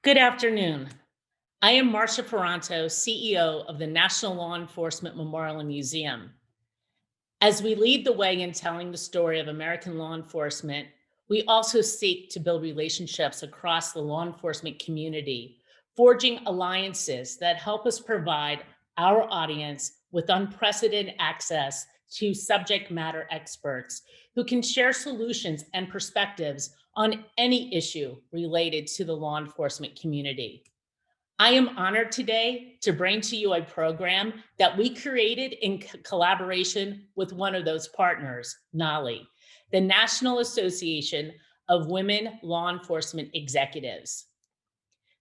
Good afternoon. I am Marcia Ferranto, CEO of the National Law Enforcement Memorial and Museum. As we lead the way in telling the story of American law enforcement, we also seek to build relationships across the law enforcement community, forging alliances that help us provide our audience with unprecedented access to subject matter experts who can share solutions and perspectives on any issue related to the law enforcement community. I am honored today to bring to you a program that we created in collaboration with one of those partners, NAWLEE, the National Association of Women Law Enforcement Executives.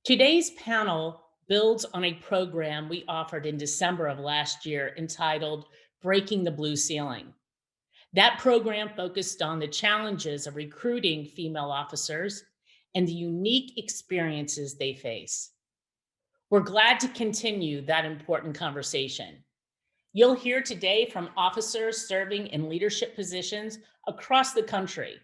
Today's panel builds on a program we offered in December of last year entitled Breaking the Blue Ceiling. That program focused on the challenges of recruiting female officers and the unique experiences they face. We're glad to continue that important conversation. You'll hear today from officers serving in leadership positions across the country.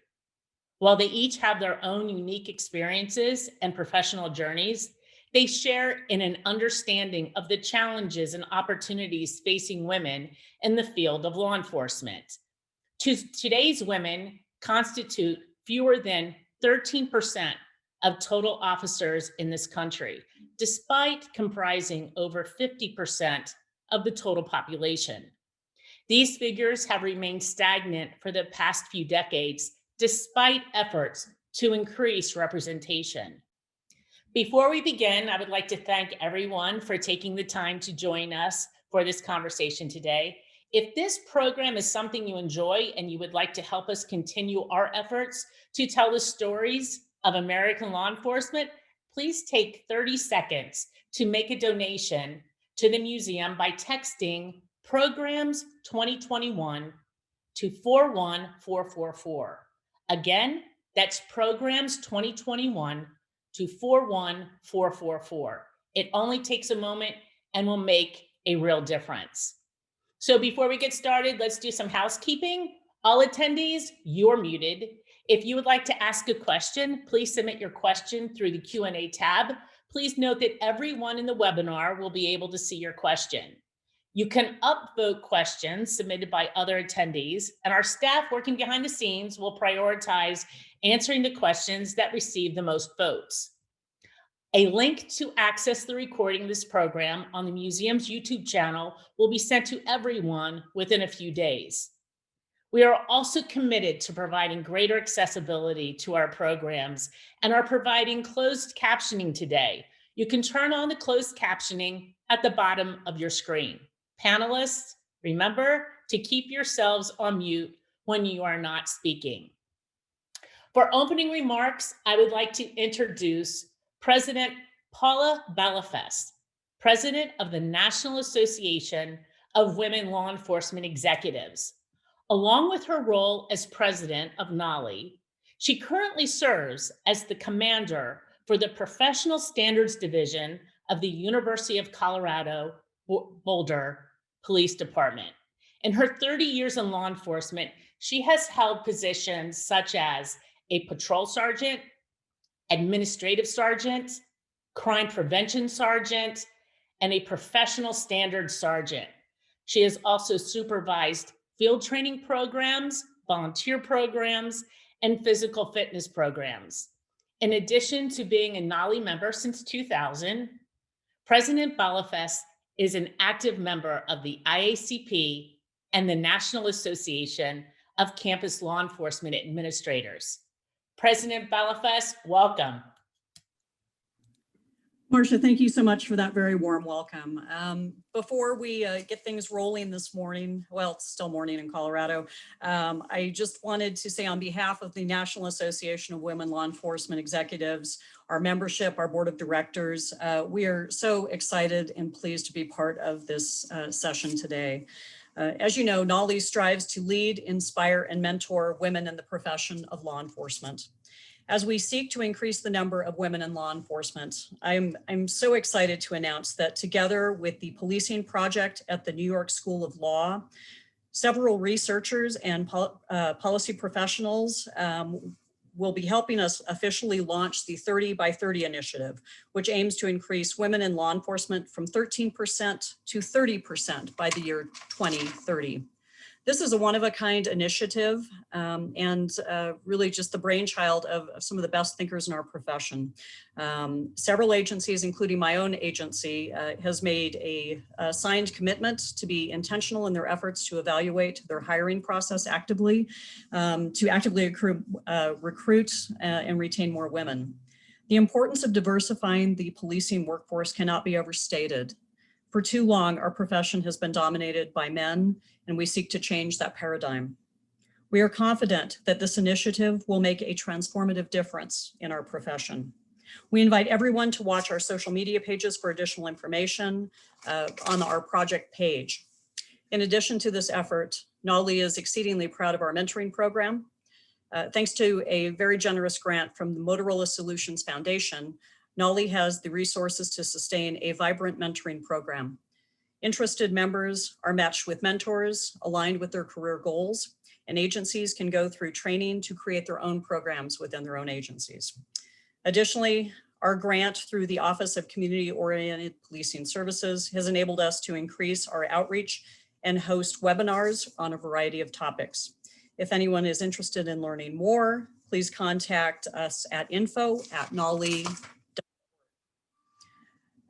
While they each have their own unique experiences and professional journeys, they share in an understanding of the challenges and opportunities facing women in the field of law enforcement. Today's women constitute fewer than 13% of total officers in this country, despite comprising over 50% of the total population. These figures have remained stagnant for the past few decades, despite efforts to increase representation. Before we begin, I would like to thank everyone for taking the time to join us for this conversation today. If this program is something you enjoy and you would like to help us continue our efforts to tell the stories of American law enforcement, please take 30 seconds to make a donation to the museum by texting Programs 2021 to 41444. Again, that's Programs 2021 to 41444. It only takes a moment and will make a real difference. So before we get started, let's do some housekeeping. All attendees, you're muted. If you would like to ask a question, please submit your question through the Q&A tab. Please note that everyone in the webinar will be able to see your question. You can upvote questions submitted by other attendees, and our staff working behind the scenes will prioritize answering the questions that receive the most votes. A link to access the recording of this program on the museum's YouTube channel will be sent to everyone within a few days. We are also committed to providing greater accessibility to our programs and are providing closed captioning today. You can turn on the closed captioning at the bottom of your screen. Panelists, remember to keep yourselves on mute when you are not speaking. For opening remarks, I would like to introduce President Paula Balafas, President of the National Association of Women Law Enforcement Executives. Along with her role as president of NAWLEE, she currently serves as the commander for the Professional Standards Division of the University of Colorado Boulder Police Department. In her 30 years in law enforcement, she has held positions such as a patrol sergeant, administrative sergeant, crime prevention sergeant, and a professional standards sergeant. She has also supervised field training programs, volunteer programs, and physical fitness programs. In addition to being a NAWLEE member since 2000, President Balafas is an active member of the IACP and the National Association of Campus Law Enforcement Administrators. President Balafas, welcome. Marcia, thank you so much for that very warm welcome. Before we get things rolling this morning, well, it's still morning in Colorado, I just wanted to say on behalf of the National Association of Women Law Enforcement Executives, our membership, our board of directors, we are so excited and pleased to be part of this session today. As you know, NAWLEE strives to lead, inspire, and mentor women in the profession of law enforcement. As we seek to increase the number of women in law enforcement, I'm so excited to announce that together with the Policing Project at the New York School of Law, several researchers and policy professionals, will be helping us officially launch the 30 by 30 initiative, which aims to increase women in law enforcement from 13% to 30% by the year 2030. This is a one-of-a-kind initiative and really just the brainchild of some of the best thinkers in our profession. Several agencies, including my own agency, has made a signed commitment to be intentional in their efforts to evaluate their hiring process actively, to actively recruit and retain more women. The importance of diversifying the policing workforce cannot be overstated. For too long, our profession has been dominated by men, and we seek to change that paradigm. We are confident that this initiative will make a transformative difference in our profession. We invite everyone to watch our social media pages for additional information on our project page. In addition to this effort, NAWLEE is exceedingly proud of our mentoring program. Thanks to a very generous grant from the Motorola Solutions Foundation, NAWLEE has the resources to sustain a vibrant mentoring program. Interested members are matched with mentors aligned with their career goals, and agencies can go through training to create their own programs within their own agencies. Additionally, our grant through the Office of Community-Oriented Policing Services has enabled us to increase our outreach and host webinars on a variety of topics. If anyone is interested in learning more, please contact us at info@NAWLEE.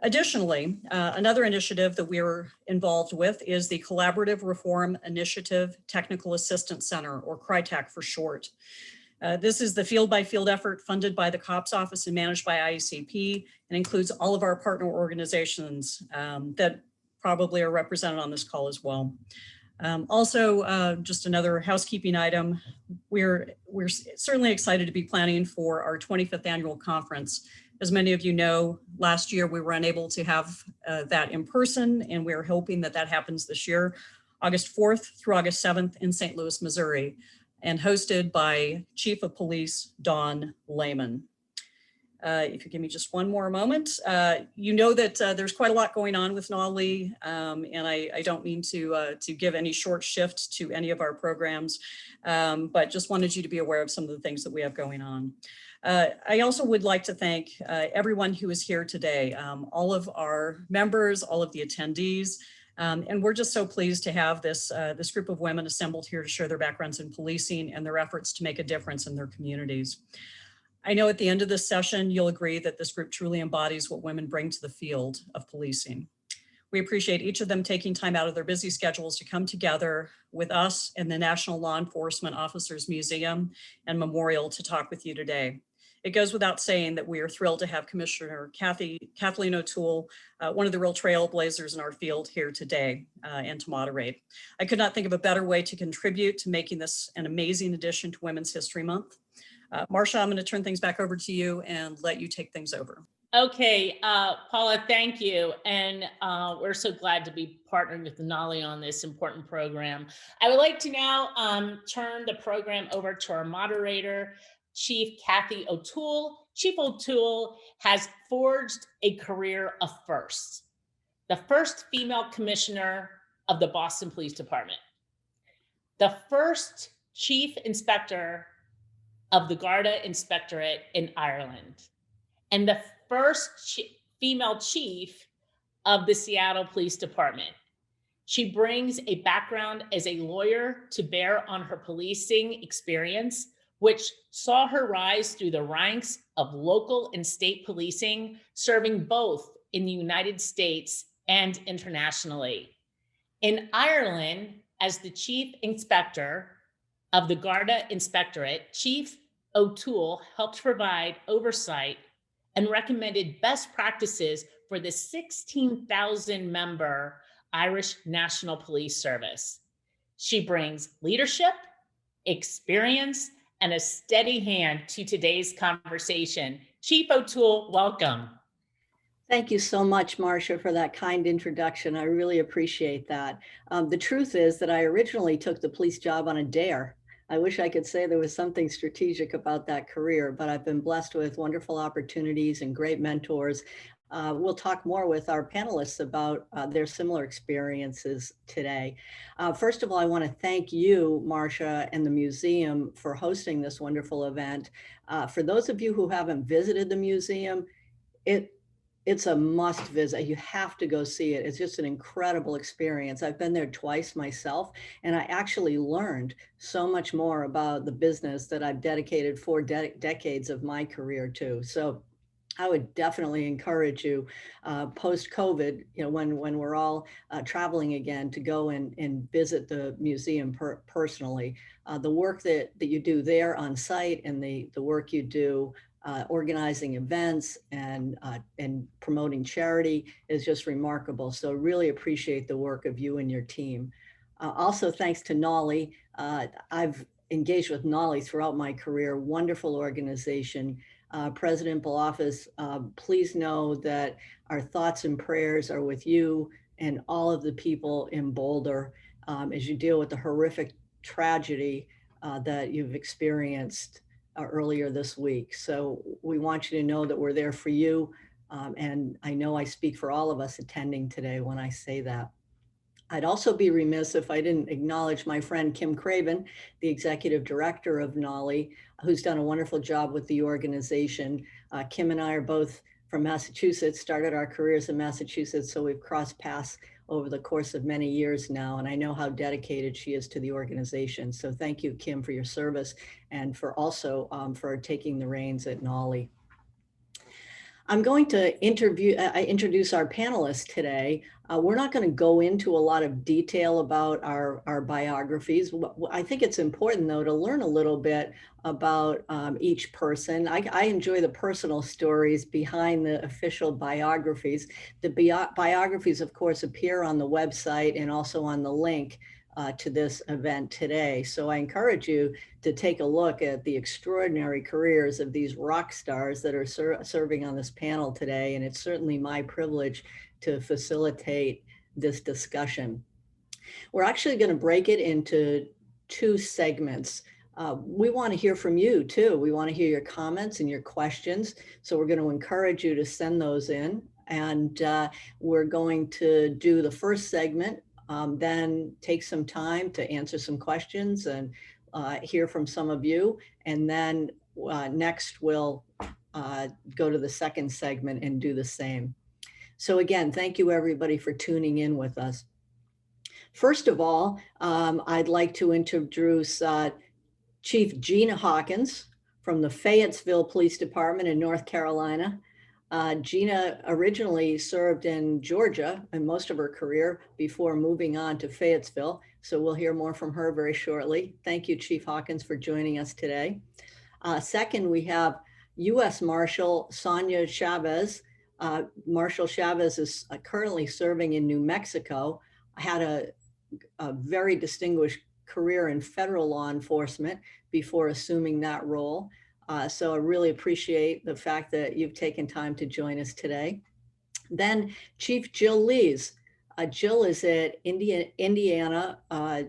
Additionally, another initiative that we're involved with is the Collaborative Reform Initiative Technical Assistance Center, or CRITAC for short. This is the field-by-field effort funded by the COPS Office and managed by IUCP, and includes all of our partner organizations that probably are represented on this call as well. Just another housekeeping item, we're certainly excited to be planning for our 25th annual conference. As many of you know, last year we were unable to have that in person, and we're hoping that that happens this year, August 4th through August 7th in St. Louis, Missouri, and hosted by Chief of Police Don Layman. If you give me just one more moment, you know that there's quite a lot going on with NAWLEE, and I don't mean to give any short shift to any of our programs, but just wanted you to be aware of some of the things that we have going on. I also would like to thank everyone who is here today, all of our members, all of the attendees, and we're just so pleased to have this group of women assembled here to share their backgrounds in policing and their efforts to make a difference in their communities. I know at the end of this session, you'll agree that this group truly embodies what women bring to the field of policing. We appreciate each of them taking time out of their busy schedules to come together with us and the National Law Enforcement Officers Museum and Memorial to talk with you today. It goes without saying that we are thrilled to have Commissioner Kathleen O'Toole, one of the real trailblazers in our field, here today and to moderate. I could not think of a better way to contribute to making this an amazing addition to Women's History Month. Marsha, I'm going to turn things back over to you and let you take things over. Okay, Paula, thank you. And we're so glad to be partnering with NAWLEE on this important program. I would like to now turn the program over to our moderator, Chief Kathy O'Toole. Chief O'Toole has forged a career of firsts. The first female commissioner of the Boston Police Department, the first chief inspector of the Garda Inspectorate in Ireland, and the first female chief of the Seattle Police Department. She brings a background as a lawyer to bear on her policing experience, which saw her rise through the ranks of local and state policing, serving both in the United States and internationally. In Ireland, as the chief inspector of the Garda Inspectorate, Chief O'Toole helped provide oversight and recommended best practices for the 16,000 member Irish National Police Service. She brings leadership, experience, and a steady hand to today's conversation. Chief O'Toole, welcome. Thank you so much, Marcia, for that kind introduction. I really appreciate that. The truth is that I originally took the police job on a dare. I wish I could say there was something strategic about that career, but I've been blessed with wonderful opportunities and great mentors. We'll talk more with our panelists about their similar experiences today. First of all, I want to thank you, Marcia, and the museum for hosting this wonderful event. For those of you who haven't visited the museum, it's a must visit. You have to go see it. It's just an incredible experience. I've been there twice myself, and I actually learned so much more about the business that I've dedicated 4 decades of my career to. So I would definitely encourage you post-COVID, when we're all traveling again, to go and visit the museum personally. The work that you do there on site, and the work you do organizing events and promoting charity is just remarkable. So really appreciate the work of you and your team. Also, thanks to NAWLEE. I've engaged with NAWLEE throughout my career. Wonderful organization. President Balafas, please know that our thoughts and prayers are with you and all of the people in Boulder as you deal with the horrific tragedy that you've experienced earlier this week. So we want you to know that we're there for you. And I know I speak for all of us attending today when I say that. I'd also be remiss if I didn't acknowledge my friend Kim Craven, the executive director of NAWLEE, who's done a wonderful job with the organization. Kim and I are both from Massachusetts, started our careers in Massachusetts, so we've crossed paths over the course of many years now, and I know how dedicated she is to the organization. So thank you, Kim, for your service and for also for taking the reins at NAWLEE. I'm going to introduce our panelists today. We're not going to go into a lot of detail about our biographies. I think it's important, though, to learn a little bit about each person. I enjoy the personal stories behind the official biographies. The biographies, of course, appear on the website and also on the link to this event today. So I encourage you to take a look at the extraordinary careers of these rock stars that are serving on this panel today. And it's certainly my privilege to facilitate this discussion. We're actually going to break it into 2 segments. We want to hear from you too. We want to hear your comments and your questions. So we're going to encourage you to send those in. And we're going to do the first segment, then take some time to answer some questions and hear from some of you. And then next we'll go to the second segment and do the same. So again, thank you everybody for tuning in with us. First of all, I'd like to introduce Chief Gina Hawkins from the Fayetteville Police Department in North Carolina. Gina originally served in Georgia in most of her career before moving on to Fayetteville. So we'll hear more from her very shortly. Thank you, Chief Hawkins, for joining us today. Second, we have U.S. Marshal Sonya Chavez. Marshal Chavez is currently serving in New Mexico. Had a very distinguished career in federal law enforcement before assuming that role. So I really appreciate the fact that you've taken time to join us today. Then Chief Jill Lees. Jill is at Indiana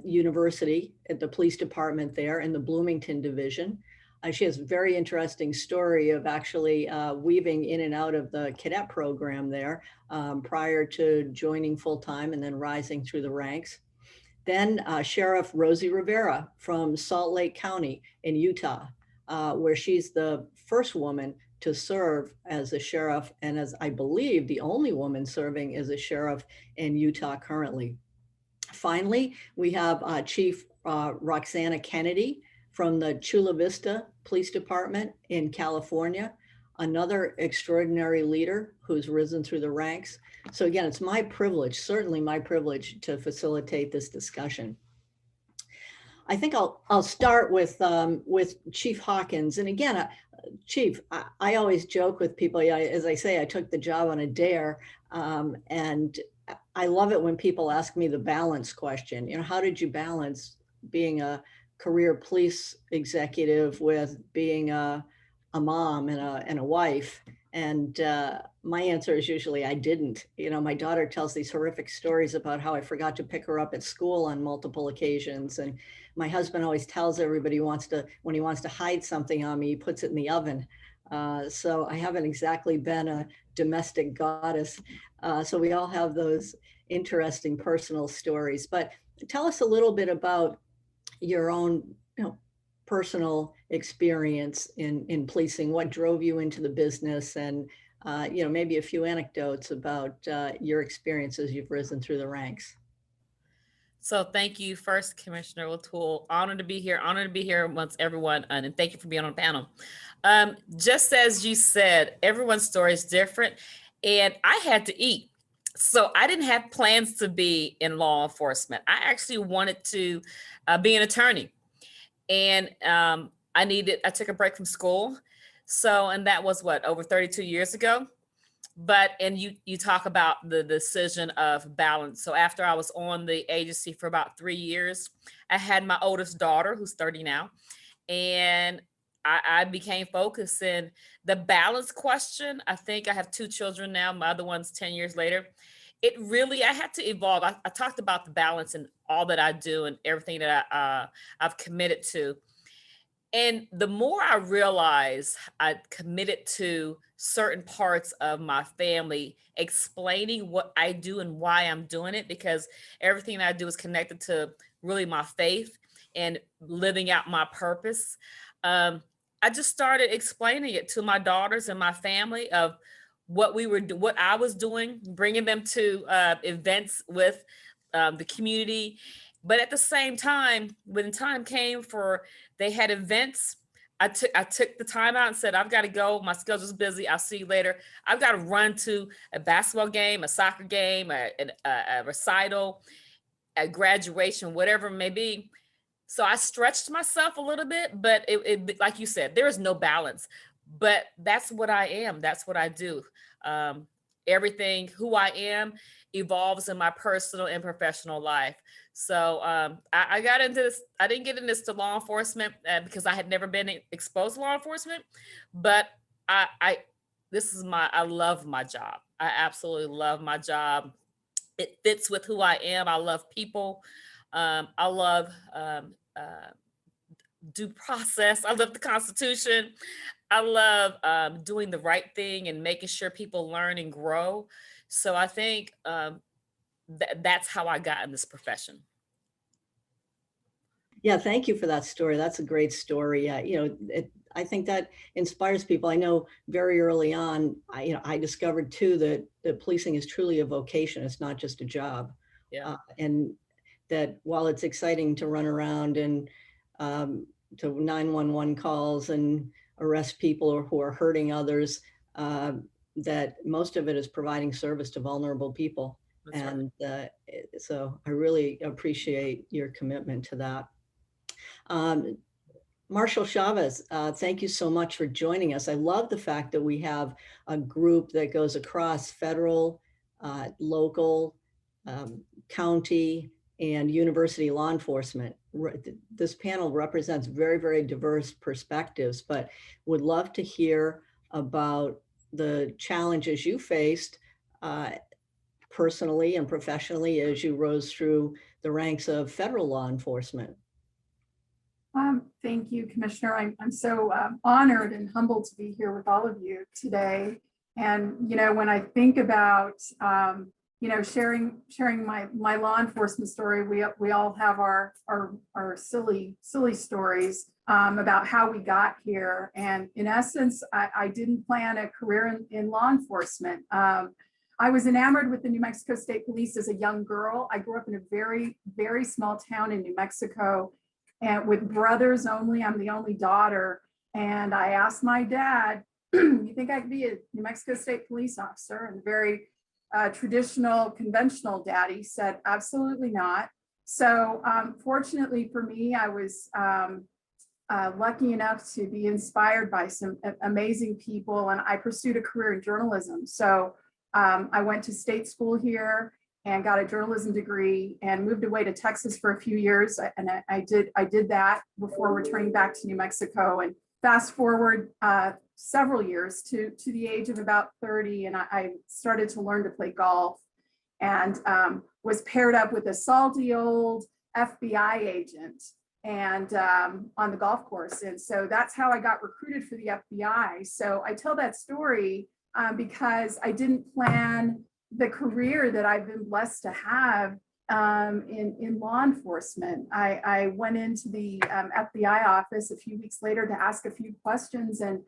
University at the police department there in the Bloomington division. She has a very interesting story of actually weaving in and out of the cadet program there prior to joining full-time and then rising through the ranks. Then Sheriff Rosie Rivera from Salt Lake County in Utah, where she's the first woman to serve as a sheriff and as I believe the only woman serving as a sheriff in Utah currently. Finally, we have Chief Roxanna Kennedy from the Chula Vista Police Department in California, another extraordinary leader who's risen through the ranks. So again, it's my privilege, certainly my privilege, to facilitate this discussion. I think I'll start with Chief Hawkins. And again, Chief, I always joke with people, as I say, I took the job on a dare, and I love it when people ask me the balance question. You know, how did you balance being a career police executive with being a mom and a wife? And my answer is usually I didn't. You know, my daughter tells these horrific stories about how I forgot to pick her up at school on multiple occasions. And my husband always tells everybody when he wants to hide something on me, he puts it in the oven. So I haven't exactly been a domestic goddess. So we all have those interesting personal stories. But tell us a little bit about your own, personal experience in policing. What drove you into the business, and maybe a few anecdotes about your experience as you've risen through the ranks. So thank you first, Commissioner O'Toole. Honored to be here. Honored to be here amongst everyone, and thank you for being on the panel. Just as you said, everyone's story is different, and I had to eat. So I didn't have plans to be in law enforcement. I actually wanted to be an attorney, and I took a break from school. So, and that was what, over 32 years ago. But, and you talk about the decision of balance. So after I was on the agency for about 3 years, I had my oldest daughter, who's 30 now, and I became focused in the balance question. I think I have 2 children now. My other one's 10 years later. I had to evolve. I talked about the balance in all that I do and everything that I've committed to. And the more I realized I committed to certain parts of my family, explaining what I do and why I'm doing it, because everything I do is connected to really my faith and living out my purpose. I just started explaining it to my daughters and my family of what I was doing, bringing them to events with the community. But at the same time, when time came for they had events, I took the time out and said, I've got to go. My schedule's busy. I'll see you later. I've got to run to a basketball game, a soccer game, a recital, a graduation, whatever it may be. So I stretched myself a little bit, but it like you said, there is no balance. But that's what I am. That's what I do. Everything, who I am, evolves in my personal and professional life. So I got into this. I didn't get into this to law enforcement because I had never been exposed to law enforcement. But I love my job. I absolutely love my job. It fits with who I am. I love people. I love due process. I love the Constitution. I love doing the right thing and making sure people learn and grow. So I think that's how I got in this profession. Yeah, thank you for that story. That's a great story. I think that inspires people. I know very early on, I discovered too that policing is truly a vocation. It's not just a job. Yeah. And that while it's exciting to run around and to 911 calls and arrest people who are hurting others, that most of it is providing service to vulnerable people. That's and right. So I really appreciate your commitment to that. Marshal Chavez, thank you so much for joining us. I love the fact that we have a group that goes across federal, local, county, and university law enforcement. This panel represents very, very diverse perspectives, but would love to hear about the challenges you faced personally and professionally as you rose through the ranks of federal law enforcement. Thank you, Commissioner. I'm so honored and humbled to be here with all of you today. And, when I think about, sharing my law enforcement story, we all have our silly stories about how we got here. And in essence, I didn't plan a career in law enforcement. I was enamored with the New Mexico State Police as a young girl. I grew up in a very, very small town in New Mexico, and with brothers only. I'm the only daughter. And I asked my dad, you think I could be a New Mexico State police officer? And very traditional, conventional daddy said, absolutely not. So fortunately for me, I was lucky enough to be inspired by some amazing people, and I pursued a career in journalism. So I went to state school here and got a journalism degree and moved away to Texas for a few years. And I did that before returning back to New Mexico. And fast forward several years to the age of about 30, and I started to learn to play golf, and was paired up with a salty old FBI agent and on the golf course. And so that's how I got recruited for the FBI. So I tell that story because I didn't plan the career that I've been blessed to have in law enforcement. I went into the FBI office a few weeks later to ask a few questions and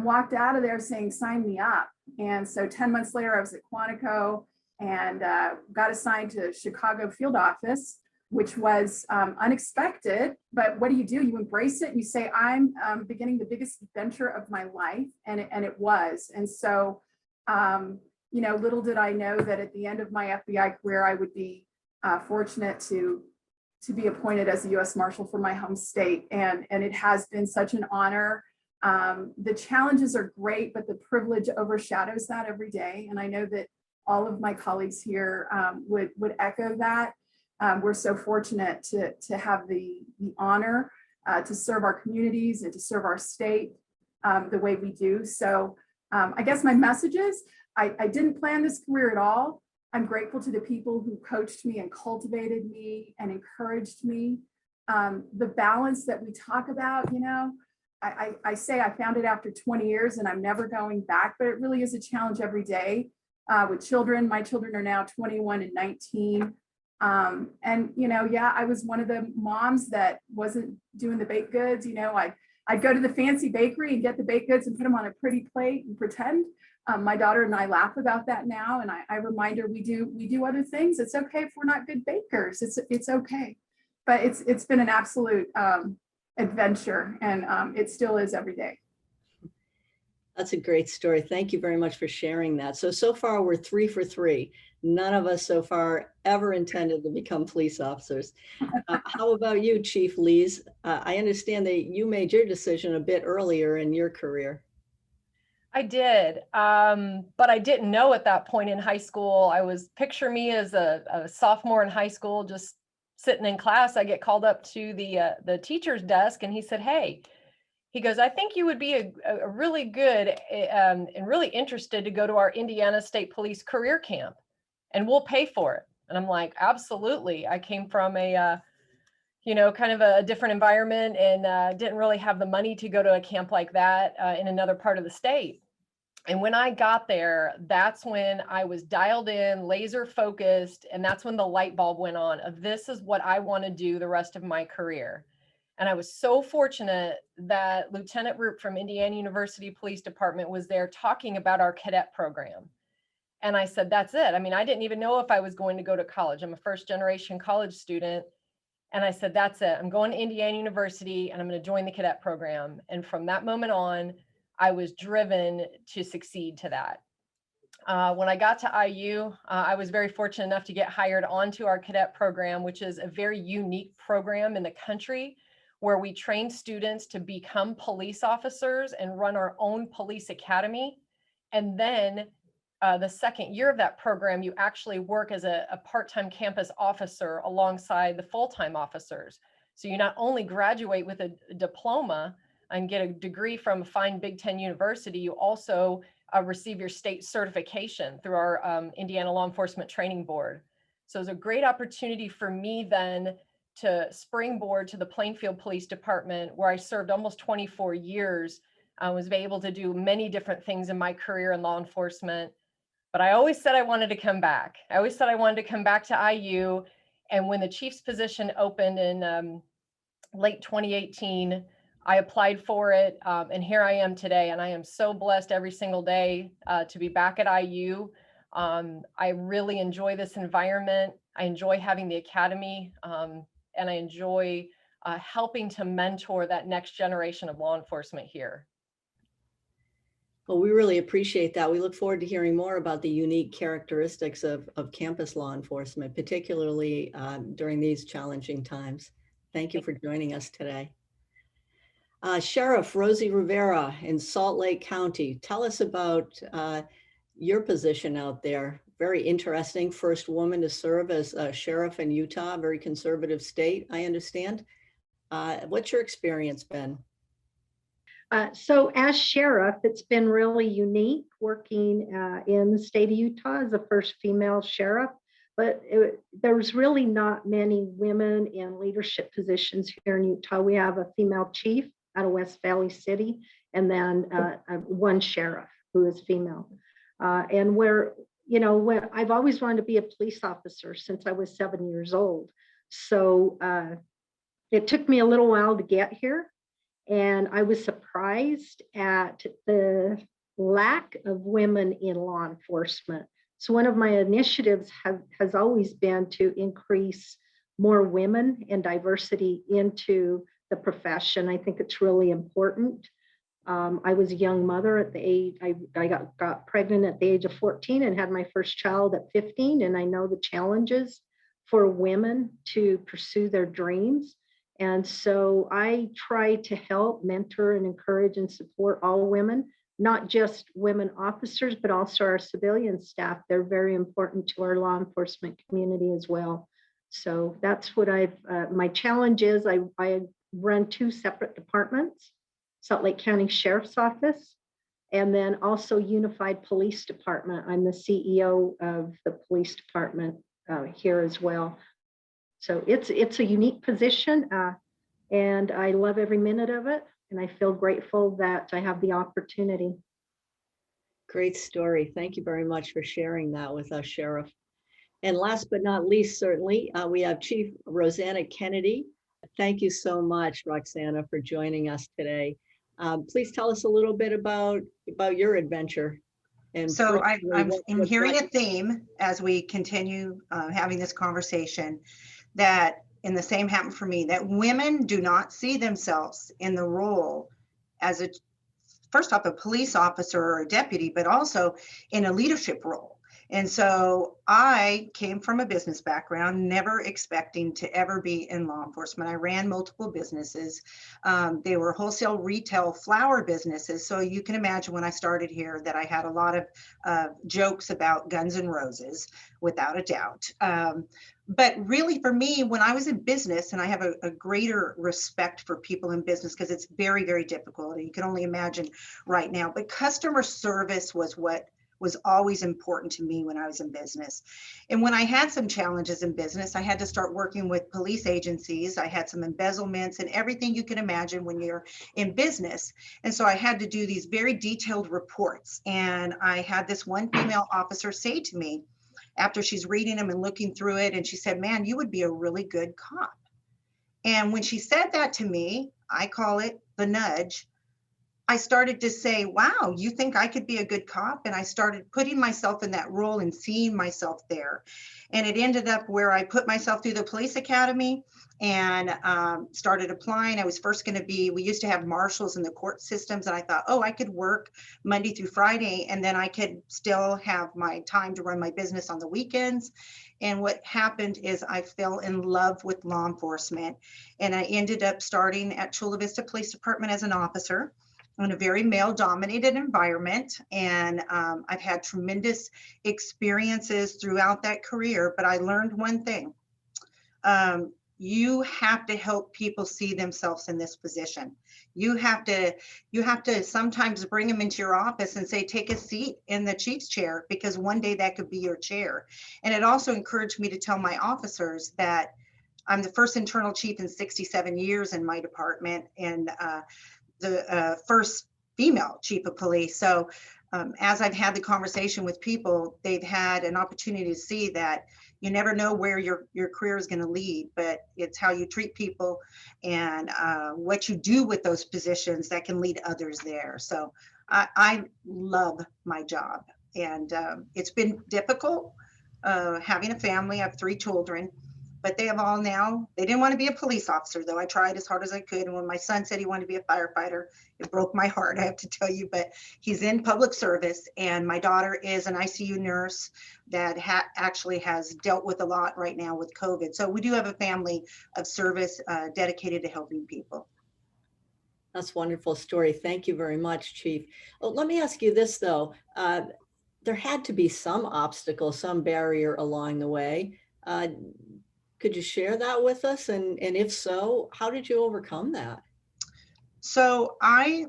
walked out of there saying, sign me up. And so 10 months later, I was at Quantico and got assigned to Chicago field office, which was unexpected. But what do? You embrace it and you say, I'm beginning the biggest adventure of my life. And it was. And so, little did I know that at the end of my FBI career, I would be fortunate to be appointed as a U.S. Marshal for my home state. And it has been such an honor. The challenges are great, but the privilege overshadows that every day. And I know that all of my colleagues here would echo that. We're so fortunate to have the honor to serve our communities and to serve our state the way we do. So I guess my message is, I didn't plan this career at all. I'm grateful to the people who coached me and cultivated me and encouraged me. The balance that we talk about, I say I found it after 20 years and I'm never going back, but it really is a challenge every day with children. My children are now 21 and 19. I was one of the moms that wasn't doing the baked goods. I'd go to the fancy bakery and get the baked goods and put them on a pretty plate and pretend. My daughter and I laugh about that now. And I remind her, we do other things. It's okay if we're not good bakers. It's okay. But it's been an absolute adventure, and it still is every day. That's a great story. Thank you very much for sharing that. So far we're 3 for 3. None of us so far ever intended to become police officers. How about you, Chief Lees? I understand that you made your decision a bit earlier in your career. I did, but I didn't know at that point in high school. Picture me as a sophomore in high school, just sitting in class. I get called up to the teacher's desk, and he said, "Hey," he goes, "I think you would be a really good and really interested to go to our Indiana State Police career camp, and we'll pay for it." And I'm like, "Absolutely." I came from a kind of a different environment and didn't really have the money to go to a camp like that in another part of the state. And when I got there, that's when I was dialed in, laser focused, and that's when the light bulb went on of this is what I want to do the rest of my career. And I was so fortunate that Lieutenant Roop from Indiana University Police Department was there talking about our cadet program. And I said, that's it. I mean, I didn't even know if I was going to go to college. I'm a first generation college student. And I said, that's it. I'm going to Indiana University and I'm going to join the cadet program. And from that moment on, I was driven to succeed to that. When I got to IU, I was very fortunate enough to get hired onto our cadet program, which is a very unique program in the country where we train students to become police officers and run our own police academy. And then the second year of that program, you actually work as a part-time campus officer alongside the full-time officers. So you not only graduate with a diploma and get a degree from a fine Big Ten university, you also receive your state certification through our Indiana Law Enforcement Training Board. So it was a great opportunity for me then to springboard to the Plainfield Police Department, where I served almost 24 years. I was able to do many different things in my career in law enforcement. But I always said I wanted to come back. I always said I wanted to come back to IU. And when the chief's position opened in late 2018, I applied for it. And here I am today. And I am so blessed every single day to be back at IU. I really enjoy this environment. I enjoy having the academy. And I enjoy helping to mentor that next generation of law enforcement here. Well, we really appreciate that. We look forward to hearing more about the unique characteristics of campus law enforcement, particularly during these challenging times. Thank you for joining us today. Sheriff Rosie Rivera in Salt Lake County, tell us about your position out there. Very interesting. First woman to serve as a sheriff in Utah, a very conservative state, I understand. What's your experience been? So as sheriff, it's been really unique working in the state of Utah as the first female sheriff. but there's really not many women in leadership positions here in Utah. We have a female chief out of West Valley City, and then one sheriff who is female. And where, when I've always wanted to be a police officer since I was 7 years old. So it took me a little while to get here. And I was surprised at the lack of women in law enforcement. So one of my initiatives has always been to increase more women and diversity into the profession. I think it's really important. I was a young mother at the age, I got pregnant at the age of 14 and had my first child at 15. And I know the challenges for women to pursue their dreams. And so I try to help mentor and encourage and support all women, not just women officers, but also our civilian staff. They're very important to our law enforcement community as well. So that's what my challenge is. I run 2 separate departments, Salt Lake County Sheriff's Office, and then also Unified Police Department. I'm the CEO of the police department here as well. So it's a unique position, and I love every minute of it. And I feel grateful that I have the opportunity. Great story. Thank you very much for sharing that with us, Sheriff. And last but not least, certainly, we have Chief Roxanna Kennedy. Thank you so much, Roxana, for joining us today. Please tell us a little bit about your adventure. And so I'm hearing a theme as we continue having this conversation, that, and the same happened for me, that women do not see themselves in the role as first off, a police officer or a deputy, but also in a leadership role. And so I came from a business background, never expecting to ever be in law enforcement. I ran multiple businesses. They were wholesale retail flower businesses. So you can imagine when I started here that I had a lot of jokes about Guns N' Roses, without a doubt. But really for me, when I was in business, and I have a greater respect for people in business because it's very, very difficult. And you can only imagine right now, but customer service was what was always important to me when I was in business. And when I had some challenges in business, I had to start working with police agencies. I had some embezzlements and everything you can imagine when you're in business. And so I had to do these very detailed reports. And I had this one female officer say to me, after she's reading them and looking through it, and she said, "Man, you would be a really good cop." And when she said that to me, I call it the nudge. I started to say, wow, you think I could be a good cop? And I started putting myself in that role and seeing myself there. And it ended up where I put myself through the police academy and started applying. I was first going to be, we used to have marshals in the court systems. And I thought, oh, I could work Monday through Friday. And then I could still have my time to run my business on the weekends. And what happened is I fell in love with law enforcement. And I ended up starting at Chula Vista Police Department as an officer in a very male-dominated environment. And I've had tremendous experiences throughout that career, but I learned one thing. You have to help people see themselves in this position. You have to sometimes bring them into your office and say, take a seat in the chief's chair, because one day that could be your chair. And it also encouraged me to tell my officers that I'm the first internal chief in 67 years in my department, and the first female chief of police. So as I've had the conversation with people, they've had an opportunity to see that you never know where your career is going to lead, but it's how you treat people and what you do with those positions that can lead others there. So I love my job, and it's been difficult having a family. I have 3 children. But they have all now, they didn't want to be a police officer, though I tried as hard as I could. And when my son said he wanted to be a firefighter, it broke my heart, I have to tell you, but he's in public service. And my daughter is an ICU nurse that actually has dealt with a lot right now with COVID. So we do have a family of service dedicated to helping people. That's a wonderful story. Thank you very much, Chief. Well, let me ask you this, though. There had to be some obstacle, some barrier along the way. Could you share that with us? And if so, how did you overcome that? So I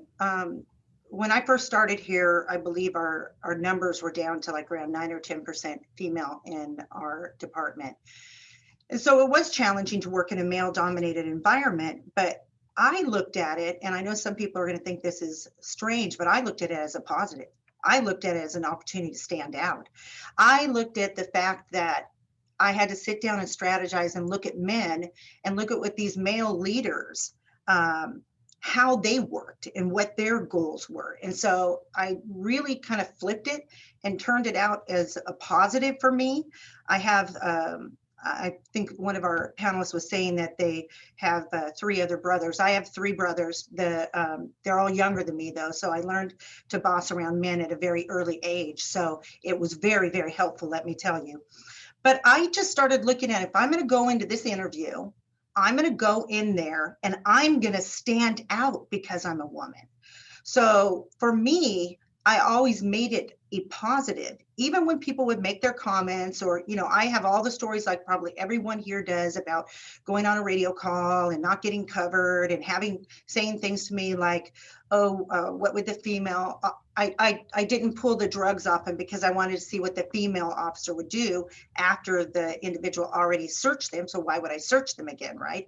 when I first started here, I believe our numbers were down to like around 9 or 10% female in our department. And so it was challenging to work in a male dominated environment, but I looked at it, and I know some people are going to think this is strange, but I looked at it as a positive. I looked at it as an opportunity to stand out. I looked at the fact that I had to sit down and strategize and look at men and look at what these male leaders, how they worked and what their goals were. And so I really kind of flipped it and turned it out as a positive for me. I have, I think one of our panelists was saying that they have 3 other brothers. I have 3 brothers. They're all younger than me though. So I learned to boss around men at a very early age. So it was very, very helpful, let me tell you. But I just started looking at, if I'm going to go into this interview, I'm going to go in there and I'm going to stand out because I'm a woman. So for me, I always made it a positive, even when people would make their comments, or, you know, I have all the stories like probably everyone here does about going on a radio call and not getting covered and saying things to me like, oh, what would the female, I didn't pull the drugs off him because I wanted to see what the female officer would do after the individual already searched them. So why would I search them again, right?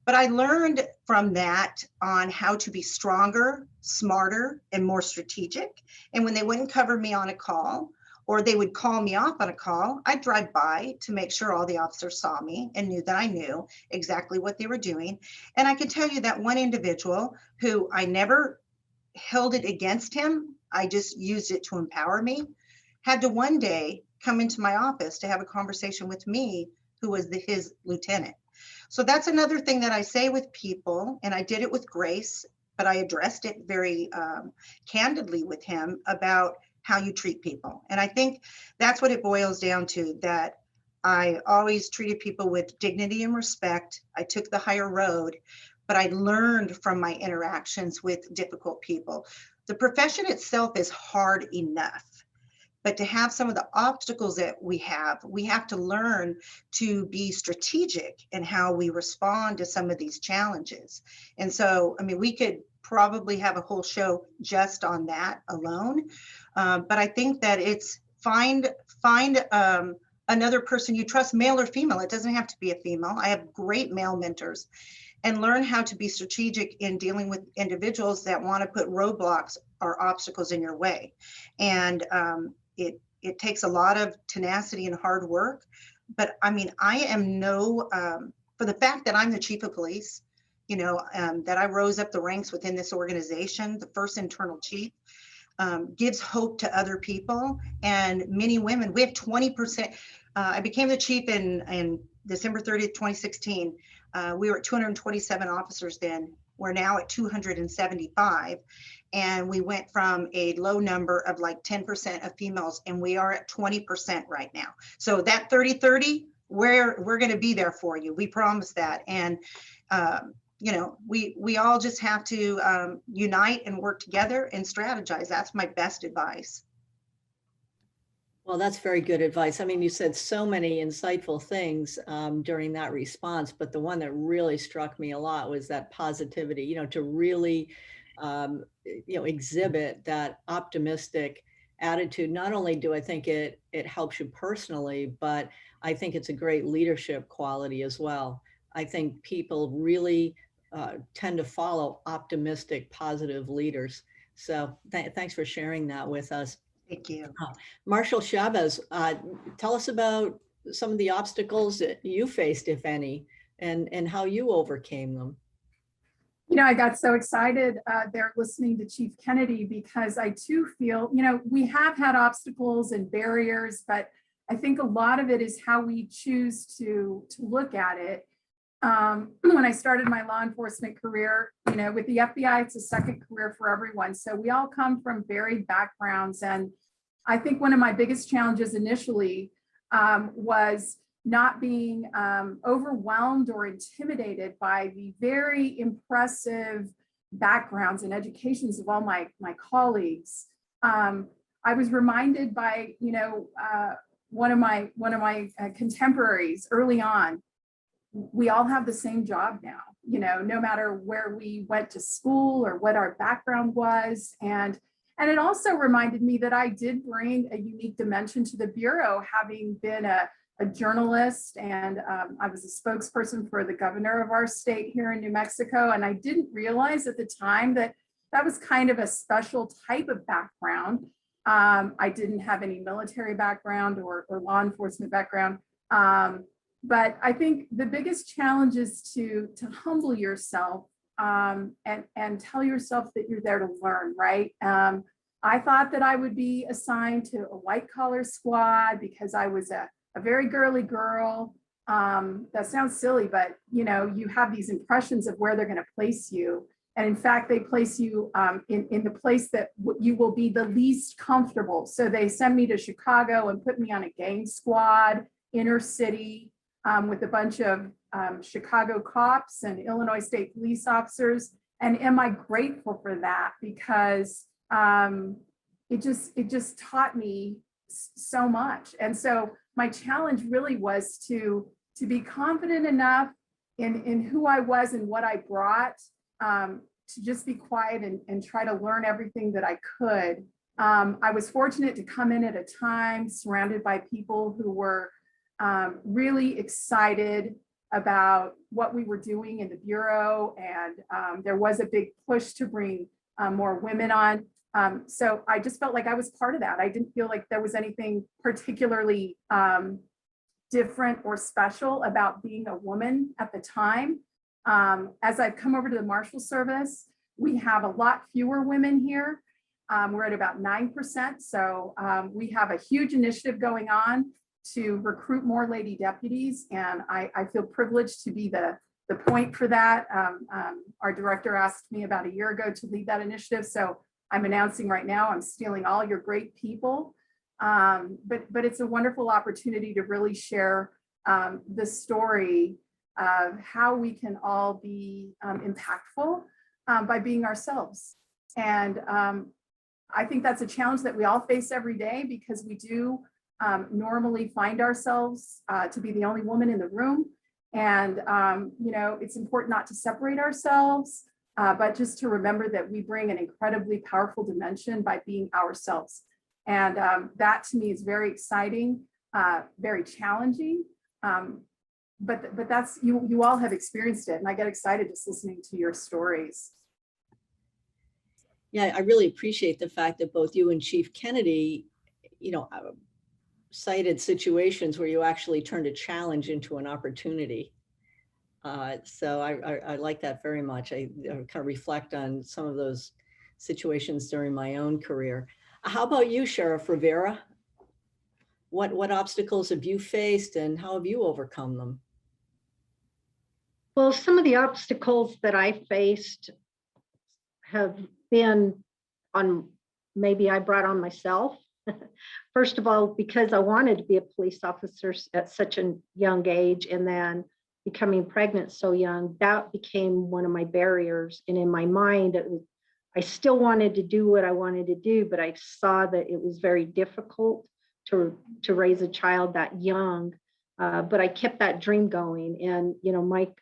But I learned from that on how to be stronger, smarter, and more strategic. And when they wouldn't cover me on a call, or they would call me off on a call, I'd drive by to make sure all the officers saw me and knew that I knew exactly what they were doing. And I can tell you that one individual who I never held it against him, I just used it to empower me, had to one day come into my office to have a conversation with me, who was his lieutenant. So that's another thing that I say with people, and I did it with Grace, but I addressed it very candidly with him about how you treat people. And I think that's what it boils down to, that I always treated people with dignity and respect. I took the higher road, but I learned from my interactions with difficult people. The profession itself is hard enough, but to have some of the obstacles that we have to learn to be strategic in how we respond to some of these challenges. And so, I mean, we could probably have a whole show just on that alone. But I think that it's find another person you trust, male or female. It doesn't have to be a female. I have great male mentors, and learn how to be strategic in dealing with individuals that want to put roadblocks or obstacles in your way. And it takes a lot of tenacity and hard work. But I mean, I am for the fact that I'm the chief of police, you know, that I rose up the ranks within this organization, the first internal chief, gives hope to other people. And many women, we have 20%. I became the chief in December 30th, 2016. We were at 227 officers then. We're now at 275. And we went from a low number of like 10% of females, and we are at 20% right now. So that 30-30, we're going to be there for you. We promise that. And, you know, we all just have to unite and work together and strategize. That's my best advice. Well, that's very good advice. I mean, you said so many insightful things during that response, but the one that really struck me a lot was that positivity, you know, to really, you know, exhibit that optimistic attitude. Not only do I think it helps you personally, but I think it's a great leadership quality as well. I think people really tend to follow optimistic, positive leaders. So thanks for sharing that with us. Thank you. Marshal Chavez, tell us about some of the obstacles that you faced, if any, and how you overcame them. You know, I got so excited there listening to Chief Kennedy, because I too feel, you know, we have had obstacles and barriers, but I think a lot of it is how we choose to look at it. When I started my law enforcement career, you know, with the FBI, it's a second career for everyone. So we all come from varied backgrounds. And I think one of my biggest challenges initially was not being overwhelmed or intimidated by the very impressive backgrounds and educations of all my colleagues. I was reminded by, you know, one of my contemporaries early on, we all have the same job now. no matter where we went to school or what our background was. And it also reminded me that I did bring a unique dimension to the Bureau, having been a journalist, and I was a spokesperson for the governor of our state here in New Mexico. And I didn't realize at the time that that was kind of a special type of background. I didn't have any military background or law enforcement background. But I think the biggest challenge is to humble yourself and tell yourself that you're there to learn, right? I thought that I would be assigned to a white collar squad because I was a very girly girl. That sounds silly, but you have these impressions of where they're going to place you. And in fact, they place you in the place that you will be the least comfortable. So they send me to Chicago and put me on a gang squad, inner city, with a bunch of Chicago cops and Illinois State police officers. And am I grateful for that? Because it just taught me so much. And so my challenge really was to be confident enough in who I was and what I brought, to just be quiet and try to learn everything that I could. I was fortunate to come in at a time surrounded by people who were really excited about what we were doing in the Bureau. And there was a big push to bring more women on. So I just felt like I was part of that. I didn't feel like there was anything particularly different or special about being a woman at the time. As I've come over to the Marshal Service, we have a lot fewer women here. We're at about 9%. So we have a huge initiative going on to recruit more lady deputies. And I feel privileged to be the point for that. Our director asked me about a year ago to lead that initiative. So I'm announcing right now, I'm stealing all your great people. But it's a wonderful opportunity to really share the story of how we can all be impactful by being ourselves. And I think that's a challenge that we all face every day, because we do normally find ourselves to be the only woman in the room. And, it's important not to separate ourselves, but just to remember that we bring an incredibly powerful dimension by being ourselves. And that to me is very exciting, very challenging. But that's, you all have experienced it, and I get excited just listening to your stories. Yeah, I really appreciate the fact that both you and Chief Kennedy, cited situations where you actually turned a challenge into an opportunity. So I like that very much. I kind of reflect on some of those situations during my own career. How about you, Sheriff Rivera? What obstacles have you faced, and how have you overcome them? Well, some of the obstacles that I faced have been maybe I brought on myself. First of all, because I wanted to be a police officer at such a young age, and then becoming pregnant so young, that became one of my barriers. And in my mind, I still wanted to do what I wanted to do, but I saw that it was very difficult to raise a child that young. But I kept that dream going. And,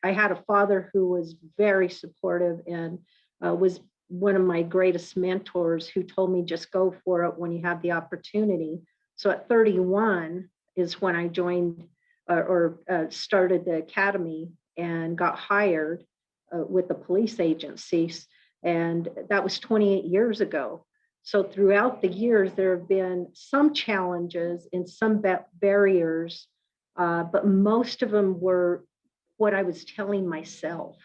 I had a father who was very supportive and was one of my greatest mentors, who told me just go for it when you have the opportunity. So at 31 is when I joined or started the academy and got hired with the police agencies. And that was 28 years ago. So throughout the years, there have been some challenges and some barriers, but most of them were what I was telling myself,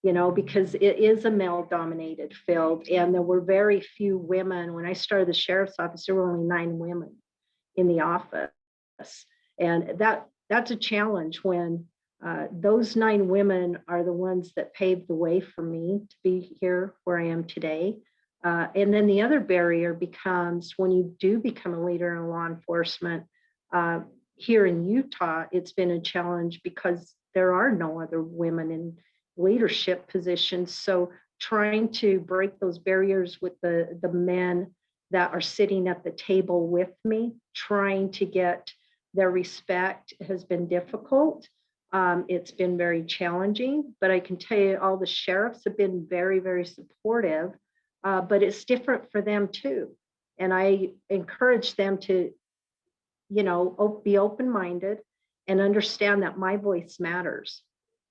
because it is a male-dominated field, and there were very few women. When I started the sheriff's office, there were only 9 women in the office. And that's a challenge when those 9 women are the ones that paved the way for me to be here where I am today. And then the other barrier becomes when you do become a leader in law enforcement. Here in Utah, it's been a challenge because there are no other women in leadership positions. So trying to break those barriers with the men that are sitting at the table with me, trying to get their respect has been difficult. It's been very challenging, but I can tell you all the sheriffs have been very, very supportive, but it's different for them too. And I encourage them to, be open-minded and understand that my voice matters.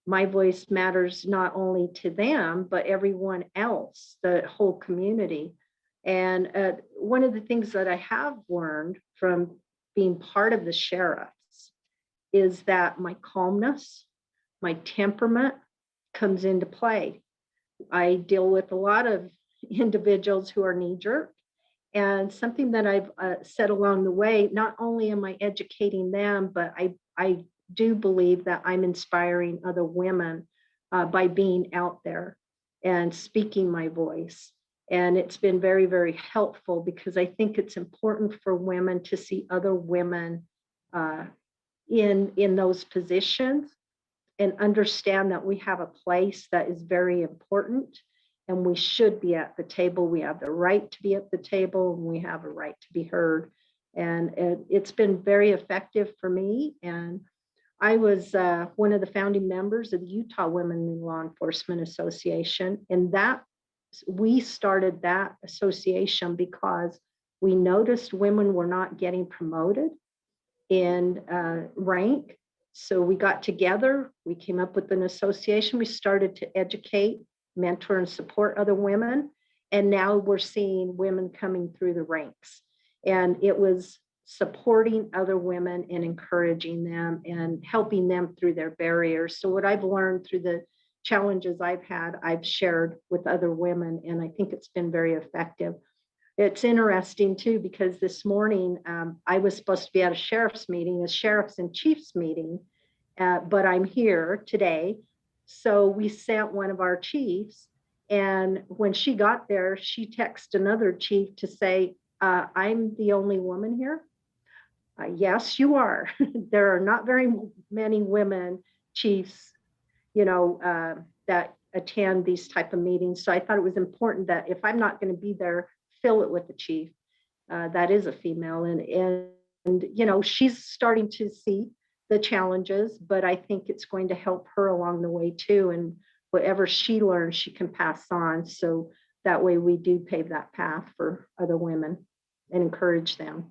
My voice matters not only to them, but everyone else, the whole community. And one of the things that I have learned from being part of the sheriffs is that my calmness, my temperament comes into play. I deal with a lot of individuals who are knee-jerk. And something that I've said along the way, not only am I educating them, but I do believe that I'm inspiring other women by being out there and speaking my voice. And it's been very, very helpful because I think it's important for women to see other women in those positions and understand that we have a place that is very important and we should be at the table. We have the right to be at the table and we have a right to be heard. And it's been very effective for me. And I was one of the founding members of the Utah Women in Law Enforcement Association. And that we started that association because we noticed women were not getting promoted in rank. So we got together, we came up with an association, we started to educate, mentor, and support other women. And now we're seeing women coming through the ranks. And it was supporting other women and encouraging them and helping them through their barriers. So what I've learned through the challenges I've had, I've shared with other women, and I think it's been very effective. It's interesting too, because this morning I was supposed to be at a sheriff's meeting, a sheriffs and chiefs meeting, but I'm here today. So we sent one of our chiefs, and when she got there, she texted another chief to say, I'm the only woman here. Yes, you are. There are not very many women chiefs, that attend these type of meetings. So I thought it was important that if I'm not going to be there, fill it with the chief that is a female. And she's starting to see the challenges, but I think it's going to help her along the way too. And whatever she learns, she can pass on. So that way we do pave that path for other women and encourage them.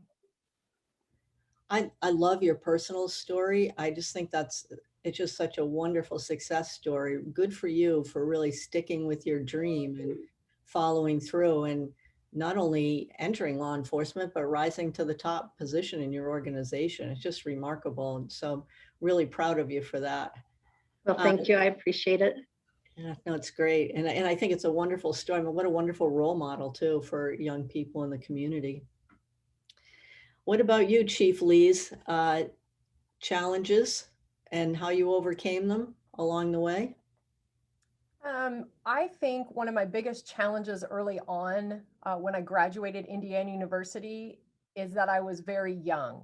I love your personal story. I just think it's just such a wonderful success story. Good for you for really sticking with your dream and following through and not only entering law enforcement, but rising to the top position in your organization. It's just remarkable. And so really proud of you for that. Well, thank you. I appreciate it. Yeah, no, it's great. And I think it's a wonderful story. I mean, what a wonderful role model too for young people in the community. What about you, Chief Lees? Challenges and how you overcame them along the way? I think one of my biggest challenges early on when I graduated Indiana University is that I was very young.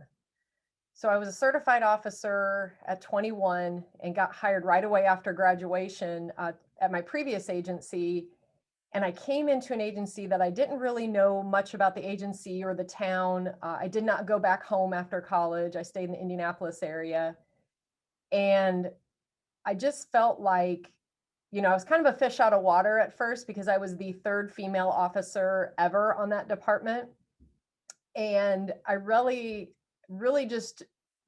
So I was a certified officer at 21 and got hired right away after graduation at my previous agency. And I came into an agency that I didn't really know much about the agency or the town. I did not go back home after college. I stayed in the Indianapolis area. And I just felt like, I was kind of a fish out of water at first because I was the third female officer ever on that department. And I really just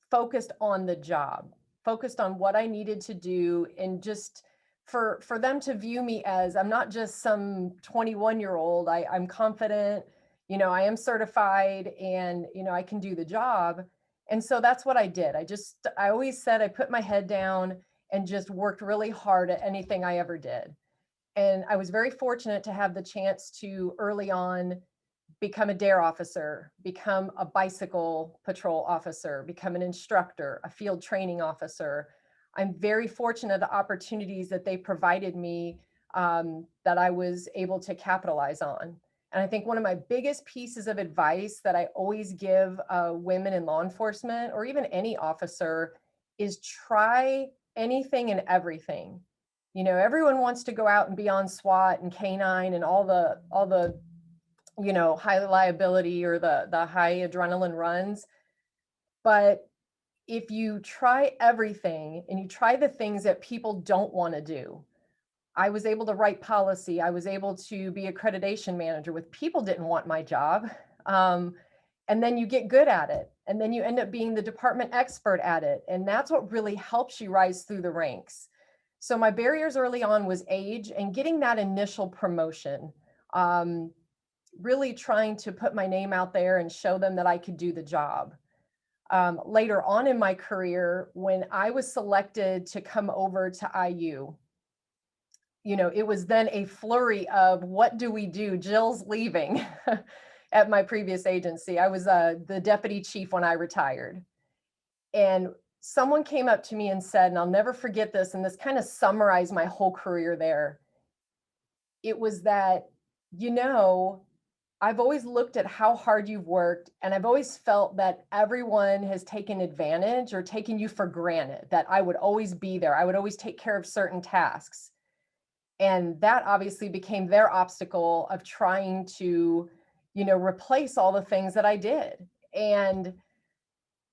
focused on the job, focused on what I needed to do, and just for them to view me as I'm not just some 21-year-old. I'm confident, I am certified, and I can do the job. And so that's what I did. I always said I put my head down and just worked really hard at anything I ever did. And I was very fortunate to have the chance to early on become a DARE officer, become a bicycle patrol officer, become an instructor, a field training officer. I'm very fortunate the opportunities that they provided me that I was able to capitalize on. And I think one of my biggest pieces of advice that I always give women in law enforcement or even any officer is try anything and everything. Everyone wants to go out and be on SWAT and K9 and all the high liability or the high adrenaline runs. But if you try everything and you try the things that people don't want to do, I was able to write policy. I was able to be accreditation manager with people didn't want my job. And then you get good at it. And then you end up being the department expert at it. And that's what really helps you rise through the ranks. So my barriers early on was age and getting that initial promotion. Really trying to put my name out there and show them that I could do the job. Later on in my career, when I was selected to come over to IU, it was then a flurry of what do we do? Jill's leaving at my previous agency. I was the deputy chief when I retired. And someone came up to me and said, and I'll never forget this, and this kind of summarized my whole career there. It was that, I've always looked at how hard you've worked, and I've always felt that everyone has taken advantage or taken you for granted, that I would always be there. I would always take care of certain tasks. And that obviously became their obstacle of trying to, replace all the things that I did. And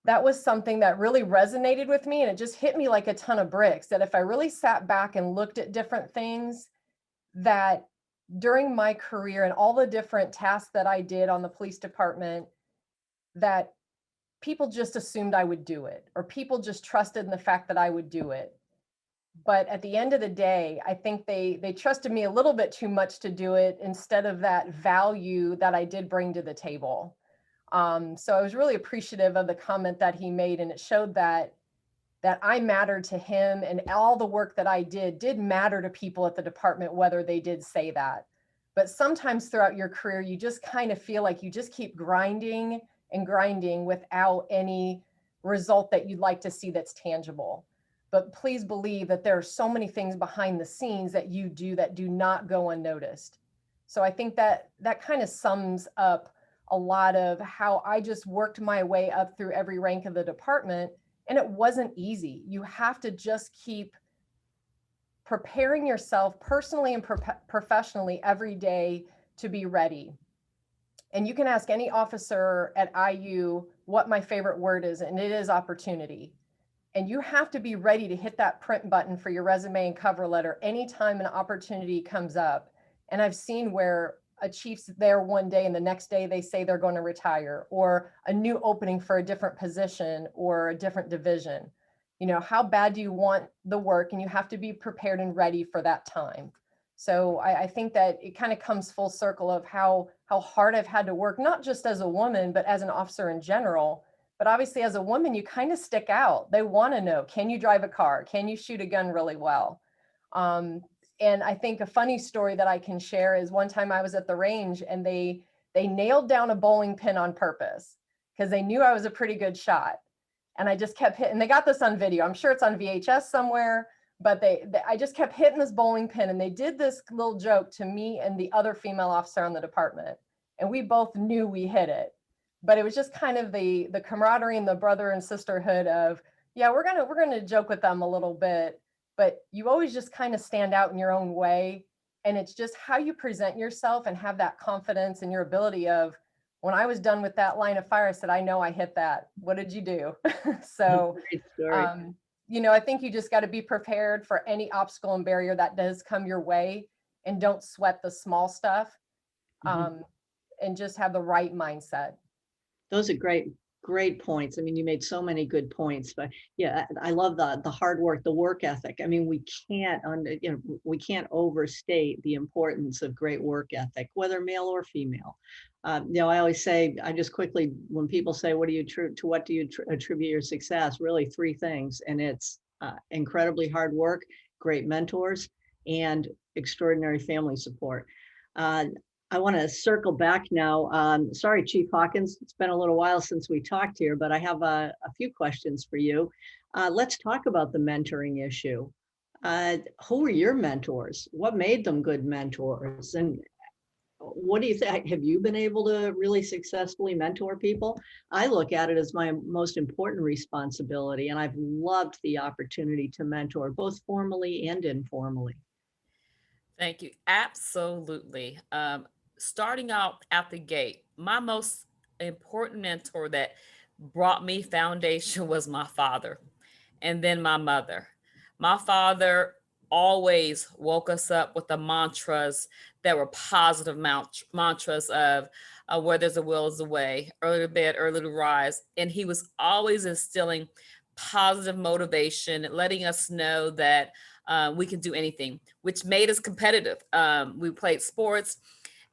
that was something that really resonated with me. And it just hit me like a ton of bricks, that if I really sat back and looked at different things, that during my career and all the different tasks that I did on the police department, that people just assumed I would do it, or people just trusted in the fact that I would do it. But at the end of the day, I think they trusted me a little bit too much to do it instead of that value that I did bring to the table. So I was really appreciative of the comment that he made, and it showed that I mattered to him, and all the work that I did matter to people at the department, whether they did say that. But sometimes throughout your career, you just kind of feel like you just keep grinding and grinding without any result that you'd like to see that's tangible. But please believe that there are so many things behind the scenes that you do that do not go unnoticed. So I think that kind of sums up a lot of how I just worked my way up through every rank of the department. And it wasn't easy. You have to just keep preparing yourself personally and professionally every day to be ready. And you can ask any officer at IU what my favorite word is, and it is opportunity. And you have to be ready to hit that print button for your resume and cover letter anytime an opportunity comes up. And I've seen where a chief's there one day and the next day they say they're going to retire, or a new opening for a different position or a different division. How bad do you want the work? And you have to be prepared and ready for that time. So I think that it kind of comes full circle of how hard I've had to work, not just as a woman, but as an officer in general. But obviously as a woman, you kind of stick out. They want to know, can you drive a car? Can you shoot a gun really well? And I think a funny story that I can share is one time I was at the range and they nailed down a bowling pin on purpose because they knew I was a pretty good shot. And I just kept hitting, they got this on video. I'm sure it's on VHS somewhere, but I just kept hitting this bowling pin, and they did this little joke to me and the other female officer on the department. And we both knew we hit it. But it was just kind of the camaraderie and the brother and sisterhood of, yeah, we're gonna joke with them a little bit, but you always just kind of stand out in your own way. And it's just how you present yourself and have that confidence in your ability of, when I was done with that line of fire, I said, I know I hit that. What did you do? So, I think you just got to be prepared for any obstacle and barrier that does come your way, and don't sweat the small stuff, and just have the right mindset. Those are great points. I mean, you made so many good points, but yeah, I love the hard work, the work ethic. I mean, we can't overstate the importance of great work ethic, whether male or female. I always say, I just quickly, when people say, what do you attribute your success? Really 3 things. And it's incredibly hard work, great mentors, and extraordinary family support. I want to circle back now. Sorry, Chief Hawkins, it's been a little while since we talked here, but I have a few questions for you. Let's talk about the mentoring issue. Who were your mentors? What made them good mentors? And what do you think? Have you been able to really successfully mentor people? I look at it as my most important responsibility, and I've loved the opportunity to mentor both formally and informally. Thank you. Absolutely. Starting out the gate, my most important mentor that brought me foundation was my father, and then my mother. My father always woke us up with the mantras that were positive mantras of where there's a will is a way, early to bed, early to rise. And he was always instilling positive motivation, letting us know that we can do anything, which made us competitive. We played sports.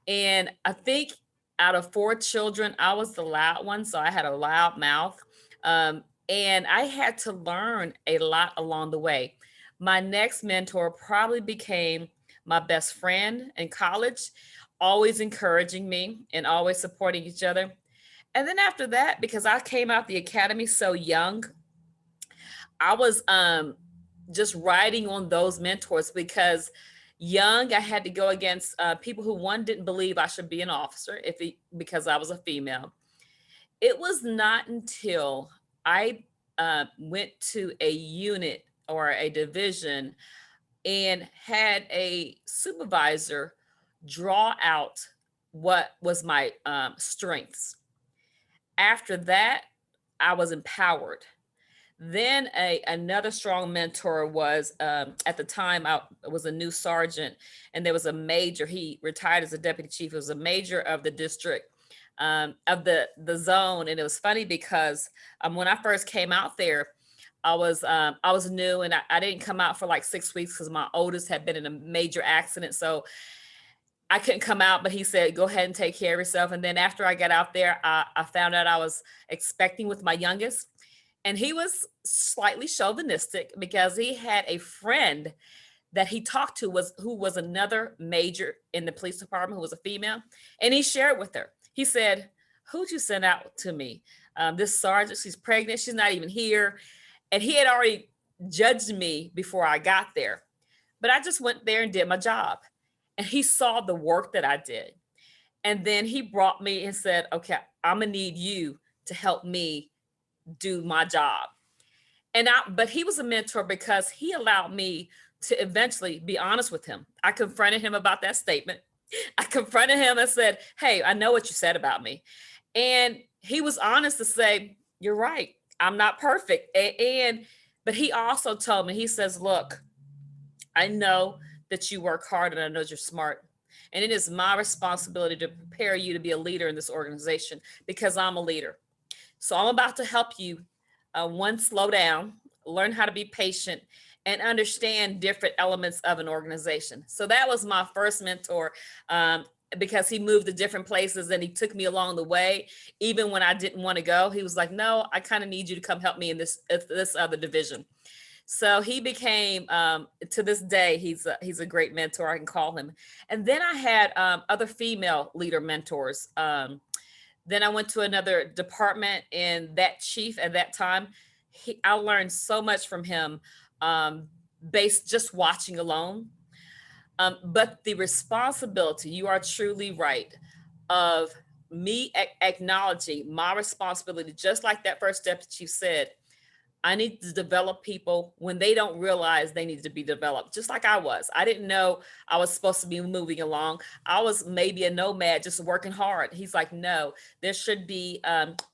And I think out of 4 children, I was the loud one. So I had a loud mouth. And I had to learn a lot along the way. My next mentor probably became my best friend in college, always encouraging me and always supporting each other. And then after that, because I came out the academy so young, I was just riding on those mentors because young, I had to go against people who, one, didn't believe I should be an officer because I was a female. It was not until I went to a unit or a division and had a supervisor draw out what was my strengths. After that, I was empowered. Then another strong mentor was, at the time, I was a new sergeant, and there was a major, he retired as a deputy chief, it was a major of the district, of the zone. And it was funny because when I first came out there, I was new, and I didn't come out for like 6 weeks because my oldest had been in a major accident. So I couldn't come out, but he said, go ahead and take care of yourself. And then after I got out there, I found out I was expecting with my youngest. And he was slightly chauvinistic because he had a friend that he talked to who was another major in the police department, who was a female. And he shared with her. He said, who'd you send out to me? This sergeant, she's pregnant. She's not even here. And he had already judged me before I got there. But I just went there and did my job. And he saw the work that I did. And then he brought me and said, okay, I'm gonna need you to help me do my job. But he was a mentor because he allowed me to eventually be honest with him. I confronted him about that statement. I confronted him and said, hey, I know what you said about me. And he was honest to say, you're right, I'm not perfect. But he also told me, he says, look, I know that you work hard and I know you're smart. And it is my responsibility to prepare you to be a leader in this organization because I'm a leader. So I'm about to help you, one, slow down, learn how to be patient, and understand different elements of an organization. So that was my first mentor, because he moved to different places and he took me along the way. Even when I didn't want to go, he was like, no, I kind of need you to come help me in this other division. So he became, to this day, he's a great mentor, I can call him. And then I had other female leader mentors. Then I went to another department, and that chief at that time, I learned so much from him, based just watching alone. But the responsibility, you are truly right, of me acknowledging my responsibility, just like that first deputy chief said, I need to develop people when they don't realize they need to be developed, just like I was. I didn't know I was supposed to be moving along. I was maybe a nomad, just working hard. He's like, no, there should be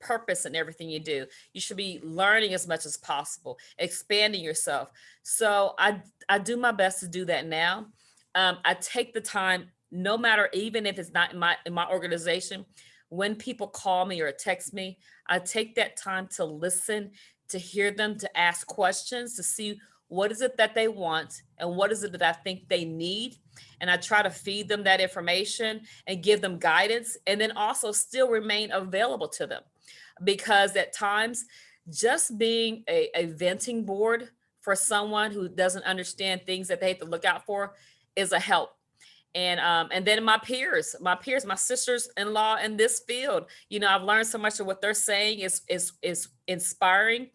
purpose in everything you do. You should be learning as much as possible, expanding yourself. So I do my best to do that now. I take the time, no matter, even if it's not in my organization, when people call me or text me, I take that time to listen, to hear them, to ask questions, to see what is it that they want and what is it that I think they need. And I try to feed them that information and give them guidance, and then also still remain available to them. Because at times, just being a venting board for someone who doesn't understand things that they have to look out for is a help. And then my peers, my sisters-in-law in this field, I've learned so much of what they're saying is inspiring.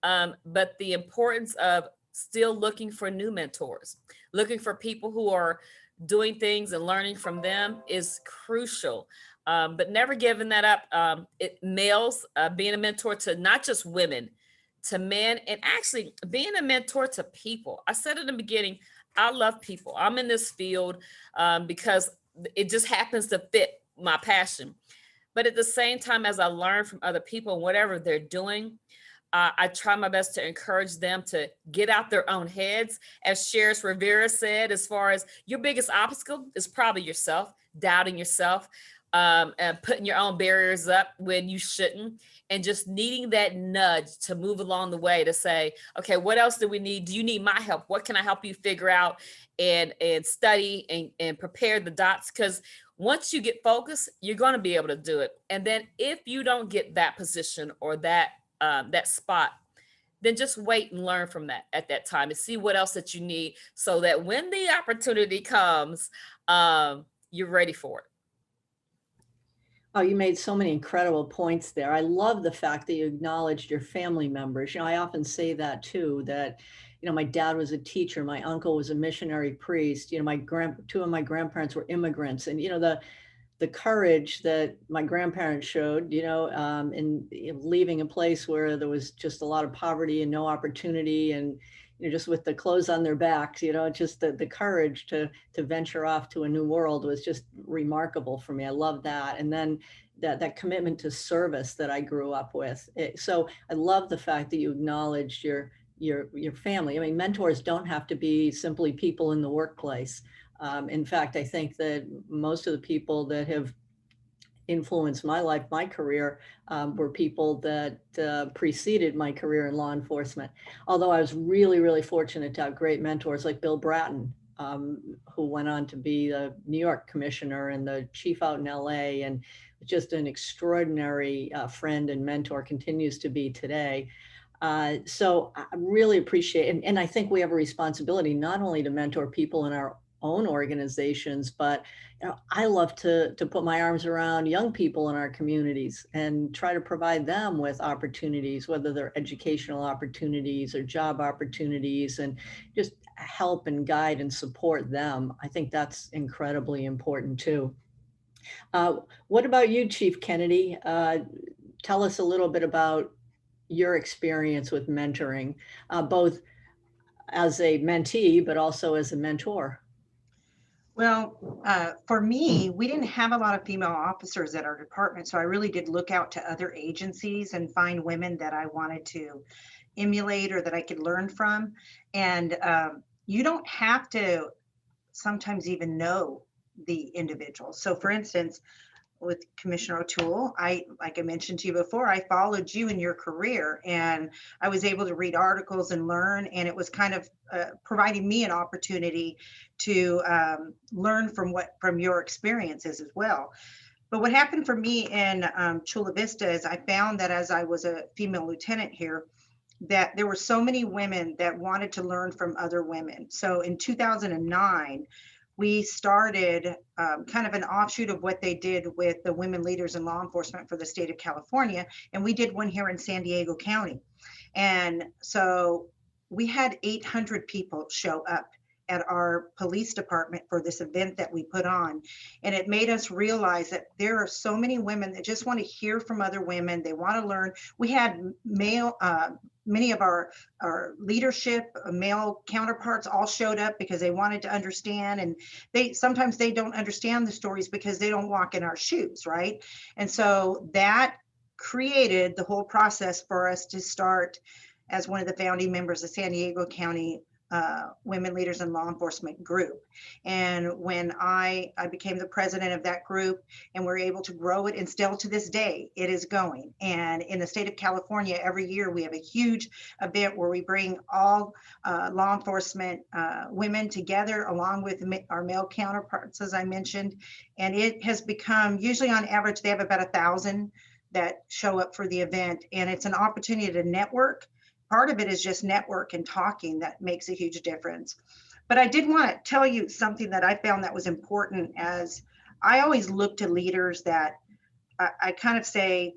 But the importance of still looking for new mentors, looking for people who are doing things and learning from them is crucial. But never giving that up. Males, being a mentor to not just women, to men, and actually being a mentor to people. I said in the beginning, I love people. I'm in this field because it just happens to fit my passion. But at the same time, as I learn from other people, whatever they're doing, I try my best to encourage them to get out their own heads. As Sheriff Rivera said, as far as your biggest obstacle is probably yourself, doubting yourself, and putting your own barriers up when you shouldn't, and just needing that nudge to move along the way to say, okay, what else do we need? Do you need my help? What can I help you figure out and study and prepare the dots? Because once you get focused, you're going to be able to do it. And then if you don't get that position or that spot, then just wait and learn from that at that time and see what else that you need so that when the opportunity comes, you're ready for it. Oh, you made so many incredible points there. I love the fact that you acknowledged your family members. I often say that too, that, my dad was a teacher, my uncle was a missionary priest, two of my grandparents were immigrants, and, the courage that my grandparents showed, in leaving a place where there was just a lot of poverty and no opportunity, and just with the clothes on their backs, just the courage to venture off to a new world was just remarkable for me. I love that. And then that commitment to service that I grew up with. So I love the fact that you acknowledged your family. I mean, mentors don't have to be simply people in the workplace. In fact, I think that most of the people that have influenced my life, my career, were people that preceded my career in law enforcement. Although I was really, really fortunate to have great mentors like Bill Bratton, who went on to be the New York commissioner and the chief out in LA, and just an extraordinary friend and mentor, continues to be today. So I really appreciate, and I think we have a responsibility not only to mentor people in our own organizations, but I love to put my arms around young people in our communities and try to provide them with opportunities, whether they're educational opportunities or job opportunities, and just help and guide and support them. I think that's incredibly important too. What about you, Chief Kennedy? Tell us a little bit about your experience with mentoring, both as a mentee, but also as a mentor. Well, for me, we didn't have a lot of female officers at our department, so I really did look out to other agencies and find women that I wanted to emulate or that I could learn from. And you don't have to sometimes even know the individual. So for instance, with Commissioner O'Toole, like I mentioned to you before, I followed you in your career, and I was able to read articles and learn, and it was kind of providing me an opportunity to learn from your experiences as well. But what happened for me in Chula Vista is I found that as I was a female lieutenant here, that there were so many women that wanted to learn from other women. So in 2009, we started kind of an offshoot of what they did with the women leaders in law enforcement for the state of California. And we did one here in San Diego County. And so we had 800 people show up at our police department for this event that we put on. And it made us realize that there are so many women that just want to hear from other women. They want to learn. We had many of our leadership, male counterparts all showed up because they wanted to understand. And sometimes they don't understand the stories because they don't walk in our shoes, right? And so that created the whole process for us to start as one of the founding members of San Diego County Women Leaders in Law Enforcement group. And when I became the president of that group, and we're able to grow it, and still to this day, it is going. And in the state of California, every year we have a huge event where we bring all law enforcement women together along with our male counterparts, as I mentioned. And it has become, usually on average, they have about 1,000 that show up for the event. And it's an opportunity to network. Part of it is just network and talking that makes a huge difference. But I did want to tell you something that I found that was important, as I always look to leaders that I kind of say,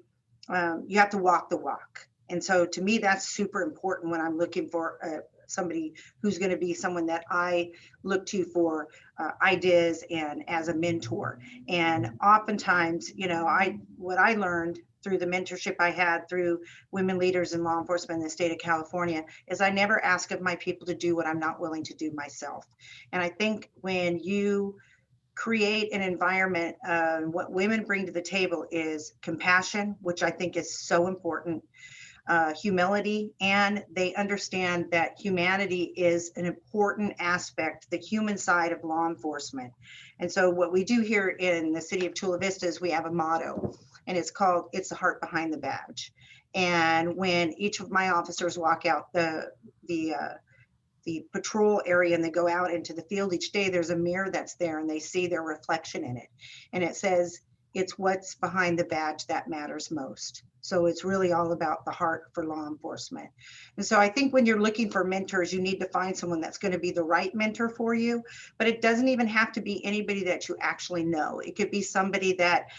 you have to walk the walk. And so to me, that's super important when I'm looking for somebody who's going to be someone that I look to for ideas and as a mentor. And oftentimes, what I learned through the mentorship I had through women leaders in law enforcement in the state of California is I never ask of my people to do what I'm not willing to do myself. And I think when you create an environment. What women bring to the table is compassion, which I think is so important, humility, and they understand that humanity is an important aspect, the human side of law enforcement. And so what we do here in the city of Chula Vista is we have a motto, and it's called, "It's the heart behind the badge." And when each of my officers walk out the patrol area and they go out into the field each day, there's a mirror that's there and they see their reflection in it. And it says, it's what's behind the badge that matters most. So it's really all about the heart for law enforcement. And so I think when you're looking for mentors, you need to find someone that's going to be the right mentor for you, but it doesn't even have to be anybody that you actually know. It could be somebody that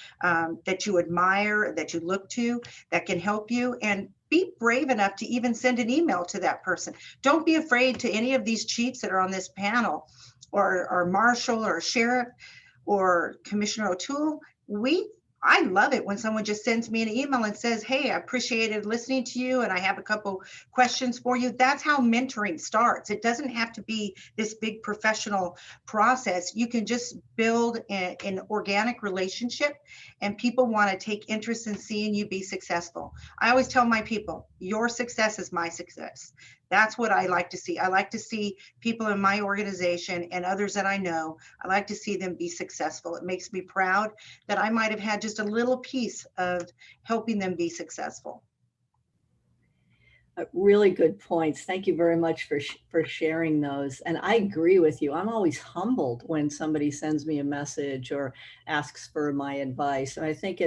that you admire, that you look to, that can help you, and be brave enough to even send an email to that person. Don't be afraid to any of these chiefs that are on this panel, or marshal or sheriff or Commissioner O'Toole. I love it when someone just sends me an email and says, "Hey, I appreciated listening to you and I have a couple questions for you." That's how mentoring starts. It doesn't have to be this big professional process. You can just build an organic relationship, and people want to take interest in seeing you be successful. I always tell my people, your success is my success. That's what I like to see. I like to see people in my organization and others that I know, I like to see them be successful. It makes me proud that I might have had just a little piece of helping them be successful. Really good points. Thank you very much for sharing those. And I agree with you. I'm always humbled when somebody sends me a message or asks for my advice. And I think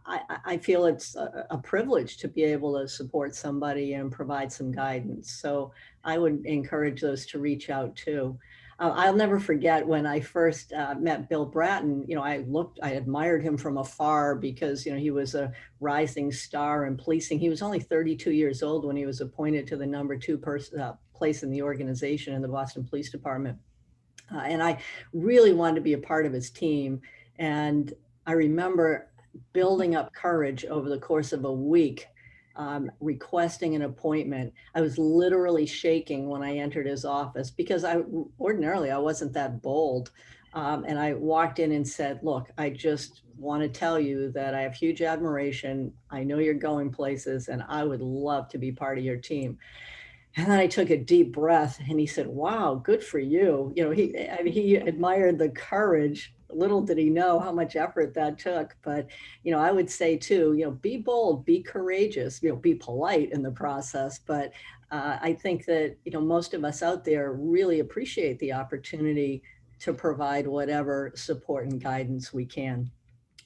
I feel it's a privilege to be able to support somebody and provide some guidance. So I would encourage those to reach out too. I'll never forget when I first met Bill Bratton. I admired him from afar because, he was a rising star in policing. He was only 32 years old when he was appointed to the #2 place in the organization in the Boston Police Department. And I really wanted to be a part of his team. And I remember building up courage over the course of a week, requesting an appointment. I was literally shaking when I entered his office because ordinarily I wasn't that bold. And I walked in and said, "Look, I just want to tell you that I have huge admiration. I know you're going places and I would love to be part of your team." And then I took a deep breath and he said, "Wow, good for you." He admired the courage. Little did he know how much effort that took. But, I would say too, be bold, be courageous, be polite in the process. But I think that, most of us out there really appreciate the opportunity to provide whatever support and guidance we can.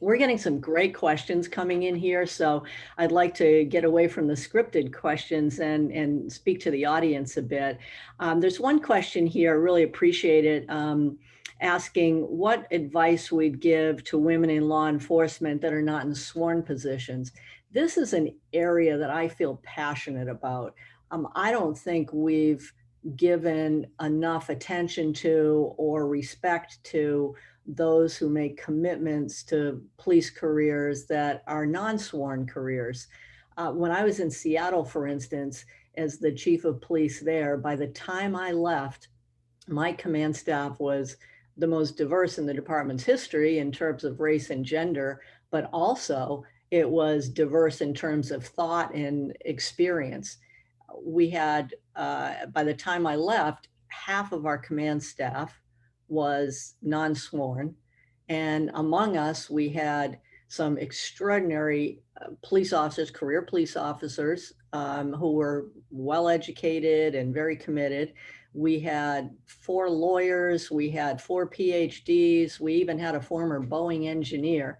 We're getting some great questions coming in here, so I'd like to get away from the scripted questions and speak to the audience a bit. There's one question here, I really appreciate it, asking what advice we'd give to women in law enforcement that are not in sworn positions. This is an area that I feel passionate about. I don't think we've given enough attention to or respect to those who make commitments to police careers that are non-sworn careers. When I was in Seattle, for instance, as the chief of police there, by the time I left, my command staff was the most diverse in the department's history in terms of race and gender, but also it was diverse in terms of thought and experience. We had, by the time I left, half of our command staff was non-sworn. And among us, we had some extraordinary police officers, career police officers, who were well-educated and very committed. We had 4 lawyers, we had 4 PhDs, we even had a former Boeing engineer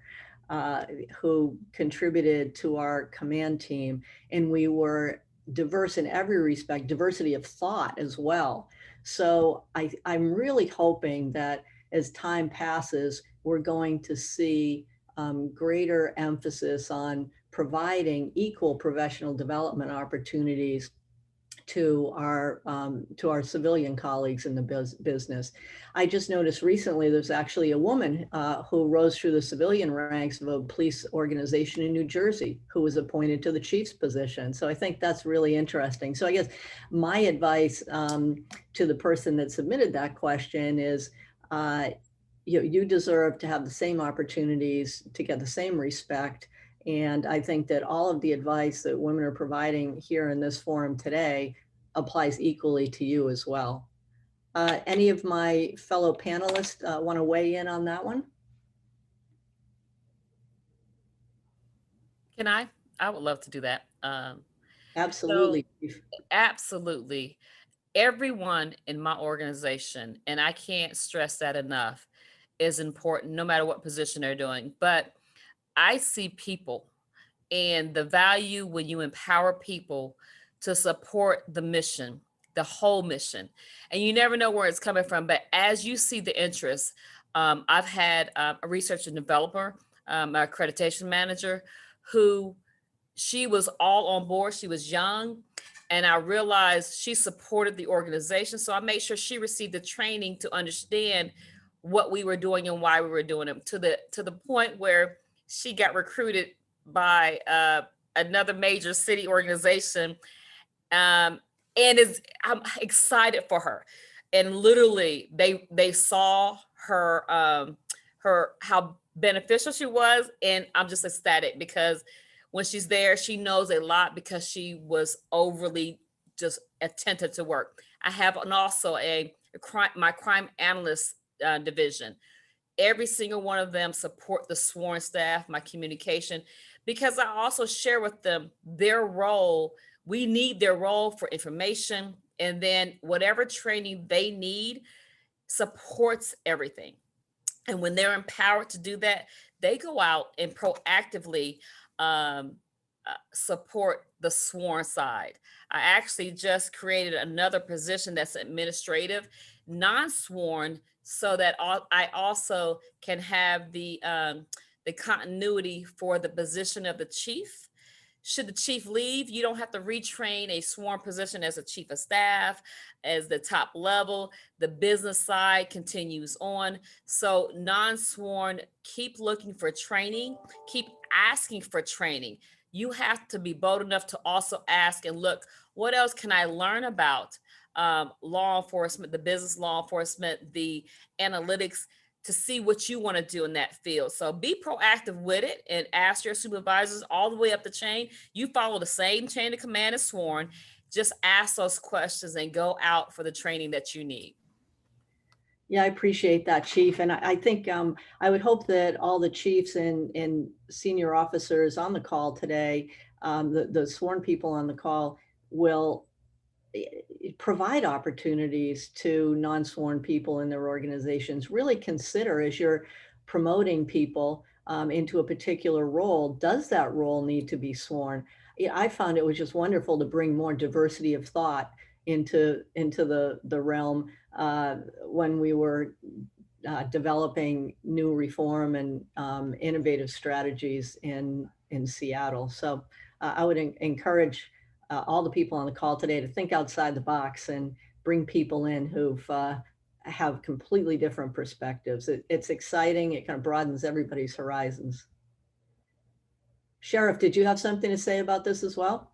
who contributed to our command team. And we were diverse in every respect, diversity of thought as well. So I'm really hoping that as time passes, we're going to see greater emphasis on providing equal professional development opportunities to our civilian colleagues in the business. I just noticed recently there's actually a woman who rose through the civilian ranks of a police organization in New Jersey who was appointed to the chief's position. So I think that's really interesting. So I guess my advice to the person that submitted that question is, you deserve to have the same opportunities, to get the same respect. And I think that all of the advice that women are providing here in this forum today applies equally to you as well. Any of my fellow panelists want to weigh in on that one? Can I? I would love to do that. Absolutely. Absolutely. Everyone in my organization, and I can't stress that enough, is important no matter what position they're doing. But I see people and the value when you empower people to support the mission, the whole mission. And you never know where it's coming from. But as you see the interest, I've had a research and developer, my accreditation manager, who she was all on board. She was young. And I realized she supported the organization. So I made sure she received the training to understand what we were doing and why we were doing it, to the point where she got recruited by another major city organization. And I'm excited for her. And literally they saw her, how beneficial she was. And I'm just ecstatic because when she's there, she knows a lot because she was overly just attentive to work. I have also my crime analyst division. Every single one of them support the sworn staff, my communication, because I also share with them their role. We need their role for information, and then whatever training they need supports everything. And when they're empowered to do that, they go out and proactively support the sworn side. I actually just created another position that's administrative, non-sworn, so that I also can have the continuity for the position of the chief. Should the chief leave, you don't have to retrain a sworn position as a chief of staff, as the top level. The business side continues on. So non-sworn, keep looking for training, keep asking for training. You have to be bold enough to also ask and look, what else can I learn about law enforcement, the business law enforcement, the analytics, to see what you want to do in that field. So be proactive with it and ask your supervisors all the way up the chain. You follow the same chain of command as sworn. Just ask those questions and go out for the training that you need. Yeah, I appreciate that, Chief. And I think I would hope that all the chiefs and senior officers on the call today, the sworn people on the call, will provide opportunities to non-sworn people in their organizations. Really consider, as you're promoting people into a particular role, does that role need to be sworn? I found it was just wonderful to bring more diversity of thought into the realm when we were developing new reform and innovative strategies in Seattle. So I would encourage all the people on the call today to think outside the box and bring people in who've have completely different perspectives. It's exciting. It kind of broadens everybody's horizons. Sheriff, did you have something to say about this as well?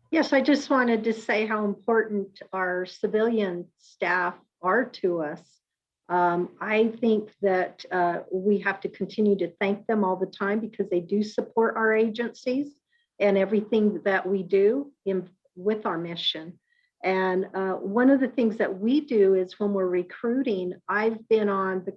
Yes, I just wanted to say how important our civilian staff are to us. I think that we have to continue to thank them all the time because they do support our agencies and everything that we do with our mission. And one of the things that we do is when we're recruiting, I've been on the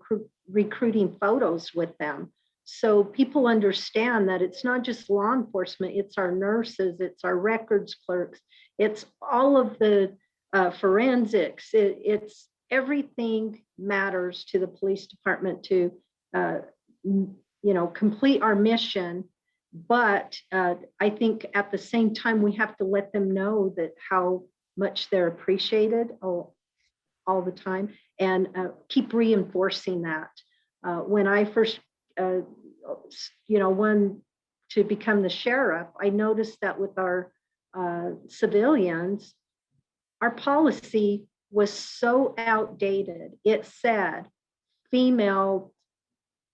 recruiting photos with them. So people understand that it's not just law enforcement, it's our nurses, it's our records clerks, it's all of the forensics, it's everything matters to the police department to complete our mission. But I think at the same time, we have to let them know that how much they're appreciated all the time, and keep reinforcing that. When I first, wanted to become the sheriff, I noticed that with our civilians, our policy was so outdated. It said female,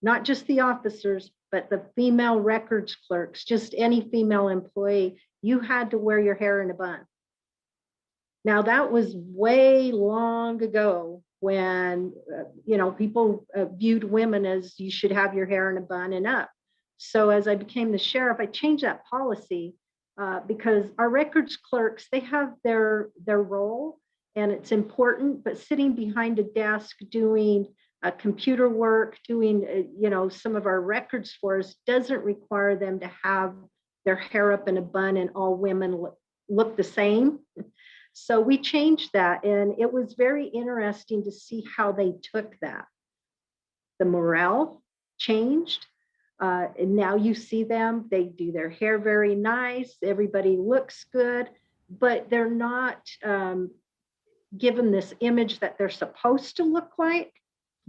not just the officers, but the female records clerks, just any female employee, you had to wear your hair in a bun. Now that was way long ago when, people viewed women as you should have your hair in a bun and up. So as I became the sheriff, I changed that policy because our records clerks, they have their role and it's important, but sitting behind a desk doing computer work, doing, some of our records for us doesn't require them to have their hair up in a bun and all women look the same. So we changed that, and it was very interesting to see how they took that. The morale changed. And now you see them, they do their hair very nice, everybody looks good, but they're not given this image that they're supposed to look like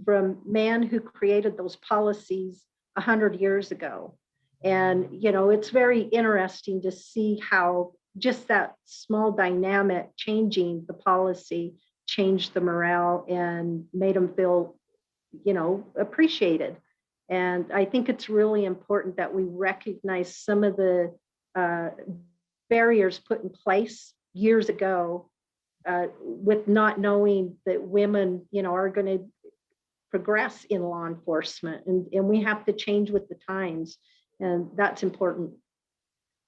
from man who created those policies 100 years ago. And, it's very interesting to see how just that small dynamic changing the policy changed the morale and made them feel, appreciated. And I think it's really important that we recognize some of the barriers put in place years ago with not knowing that women, are going to progress in law enforcement, and we have to change with the times, and that's important.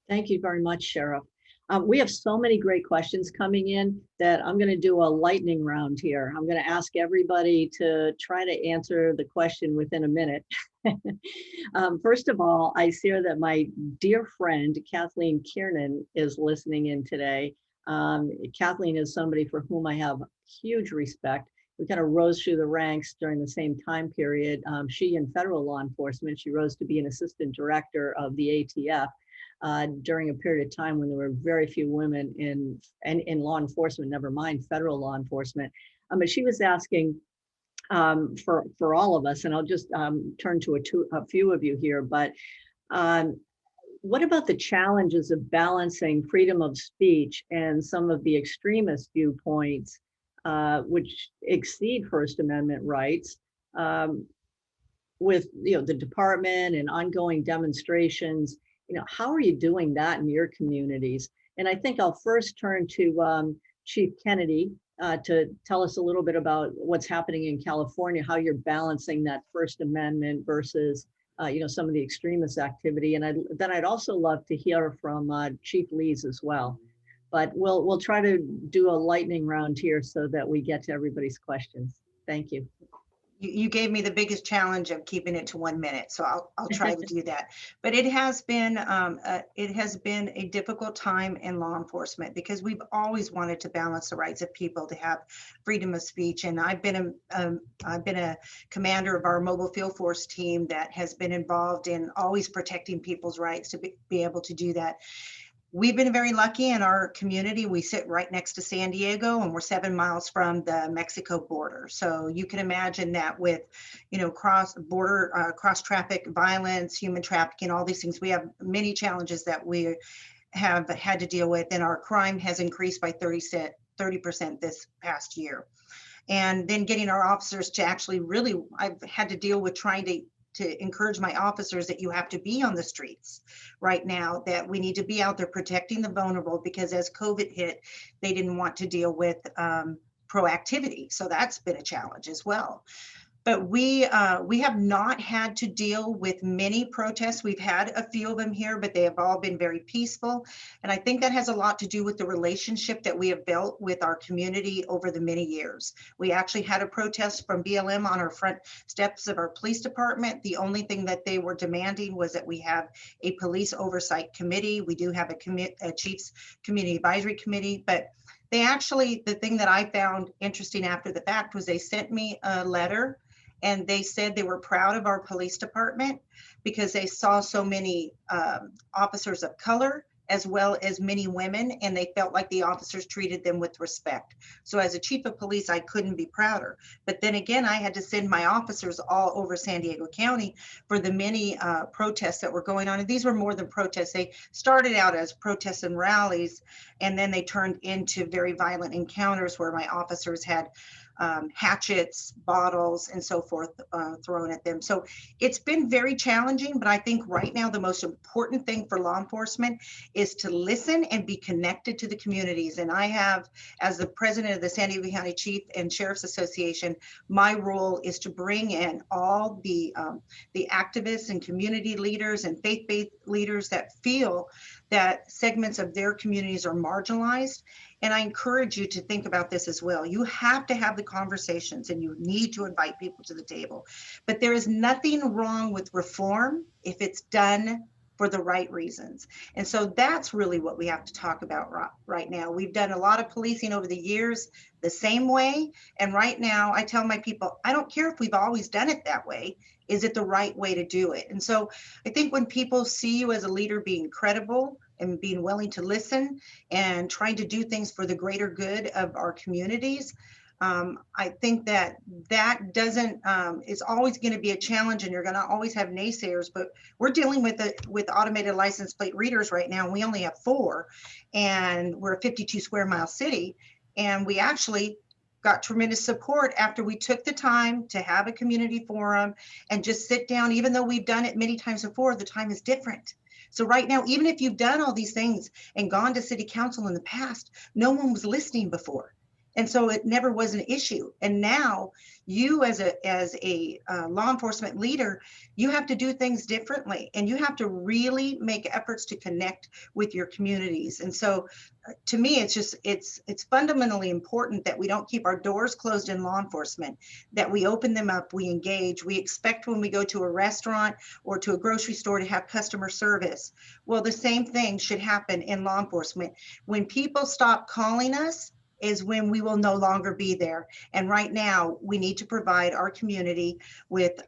Thank you very much, Sheriff. We have so many great questions coming in that I'm going to do a lightning round here. I'm going to ask everybody to try to answer the question within a minute. First of all, I see that my dear friend, Kathleen Kiernan, is listening in today. Kathleen is somebody for whom I have huge respect. We kind of rose through the ranks during the same time period. She in federal law enforcement, she rose to be an assistant director of the ATF. During a period of time when there were very few women in law enforcement, never mind federal law enforcement. But she was asking for all of us, and I'll just turn to a few of you here, but what about the challenges of balancing freedom of speech and some of the extremist viewpoints which exceed First Amendment rights with the department and ongoing demonstrations? How are you doing that in your communities? And I think I'll first turn to Chief Kennedy to tell us a little bit about what's happening in California, how you're balancing that First Amendment versus some of the extremist activity. And then I'd also love to hear from Chief Lees as well. But we'll try to do a lightning round here so that we get to everybody's questions. Thank you. You gave me the biggest challenge of keeping it to 1 minute, so I'll try to do that. But it has been a difficult time in law enforcement because we've always wanted to balance the rights of people to have freedom of speech. And I've been a commander of our mobile field force team that has been involved in always protecting people's rights to be able to do that. We've been very lucky in our community. We sit right next to San Diego and we're 7 miles from the Mexico border. So you can imagine that with, cross-border, cross-traffic violence, human trafficking, all these things, we have many challenges that we have had to deal with, and our crime has increased by 30% this past year. And then getting our officers to actually I've had to deal with trying to encourage my officers that you have to be on the streets right now, that we need to be out there protecting the vulnerable, because as COVID hit, they didn't want to deal with proactivity. So that's been a challenge as well. But we have not had to deal with many protests. We've had a few of them here, but they have all been very peaceful. And I think that has a lot to do with the relationship that we have built with our community over the many years. We actually had a protest from BLM on our front steps of our police department. The only thing that they were demanding was that we have a police oversight committee. We do have a Chiefs Community Advisory Committee, but the thing that I found interesting after the fact was they sent me a letter. And they said they were proud of our police department because they saw so many officers of color as well as many women, and they felt like the officers treated them with respect. So as a chief of police, I couldn't be prouder. But then again, I had to send my officers all over San Diego County for the many protests that were going on. And these were more than protests. They started out as protests and rallies, and then they turned into very violent encounters where my officers had hatchets, bottles, and so forth thrown at them. So it's been very challenging, but I think right now the most important thing for law enforcement is to listen and be connected to the communities. And I have, as the president of the San Diego County Chief and Sheriff's Association, my role is to bring in all the activists and community leaders and faith-based leaders that feel that segments of their communities are marginalized. And I encourage you to think about this as well. You have to have the conversations and you need to invite people to the table. But there is nothing wrong with reform if it's done for the right reasons. And so that's really what we have to talk about right now. We've done a lot of policing over the years the same way. And right now I tell my people, I don't care if we've always done it that way. Is it the right way to do it? And so I think when people see you as a leader being credible and being willing to listen and trying to do things for the greater good of our communities, I think that doesn't, it's always going to be a challenge, and you're going to always have naysayers, but we're dealing with automated license plate readers right now. And we only have 4, and we're a 52 square mile city. And we actually got tremendous support after we took the time to have a community forum and just sit down. Even though we've done it many times before, the time is different. So right now, even if you've done all these things and gone to city council in the past, no one was listening before. And so it never was an issue. And now you as a law enforcement leader, you have to do things differently, and you have to really make efforts to connect with your communities. And so to me, it's fundamentally important that we don't keep our doors closed in law enforcement, that we open them up, we engage. We expect when we go to a restaurant or to a grocery store to have customer service. Well, the same thing should happen in law enforcement. When people stop calling us is when we will no longer be there. And right now we need to provide our community with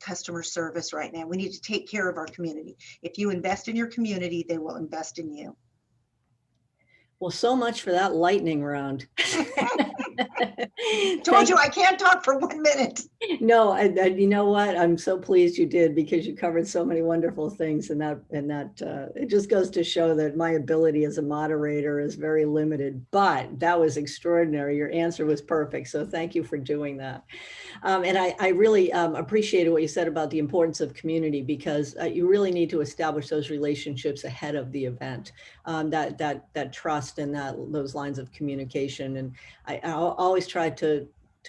customer service right now. We need to take care of our community. If you invest in your community, they will invest in you. Well, so much for that lightning round. Told you I can't talk for 1 minute. No, you know what? I'm so pleased you did, because you covered so many wonderful things, and that it just goes to show that my ability as a moderator is very limited. But that was extraordinary. Your answer was perfect. So thank you for doing that. And I really appreciated what you said about the importance of community, because you really need to establish those relationships ahead of the event, that trust and those lines of communication. And I always try to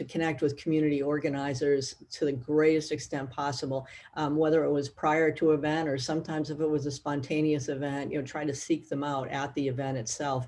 connect with community organizers to the greatest extent possible, whether it was prior to an event or sometimes if it was a spontaneous event, try to seek them out at the event itself.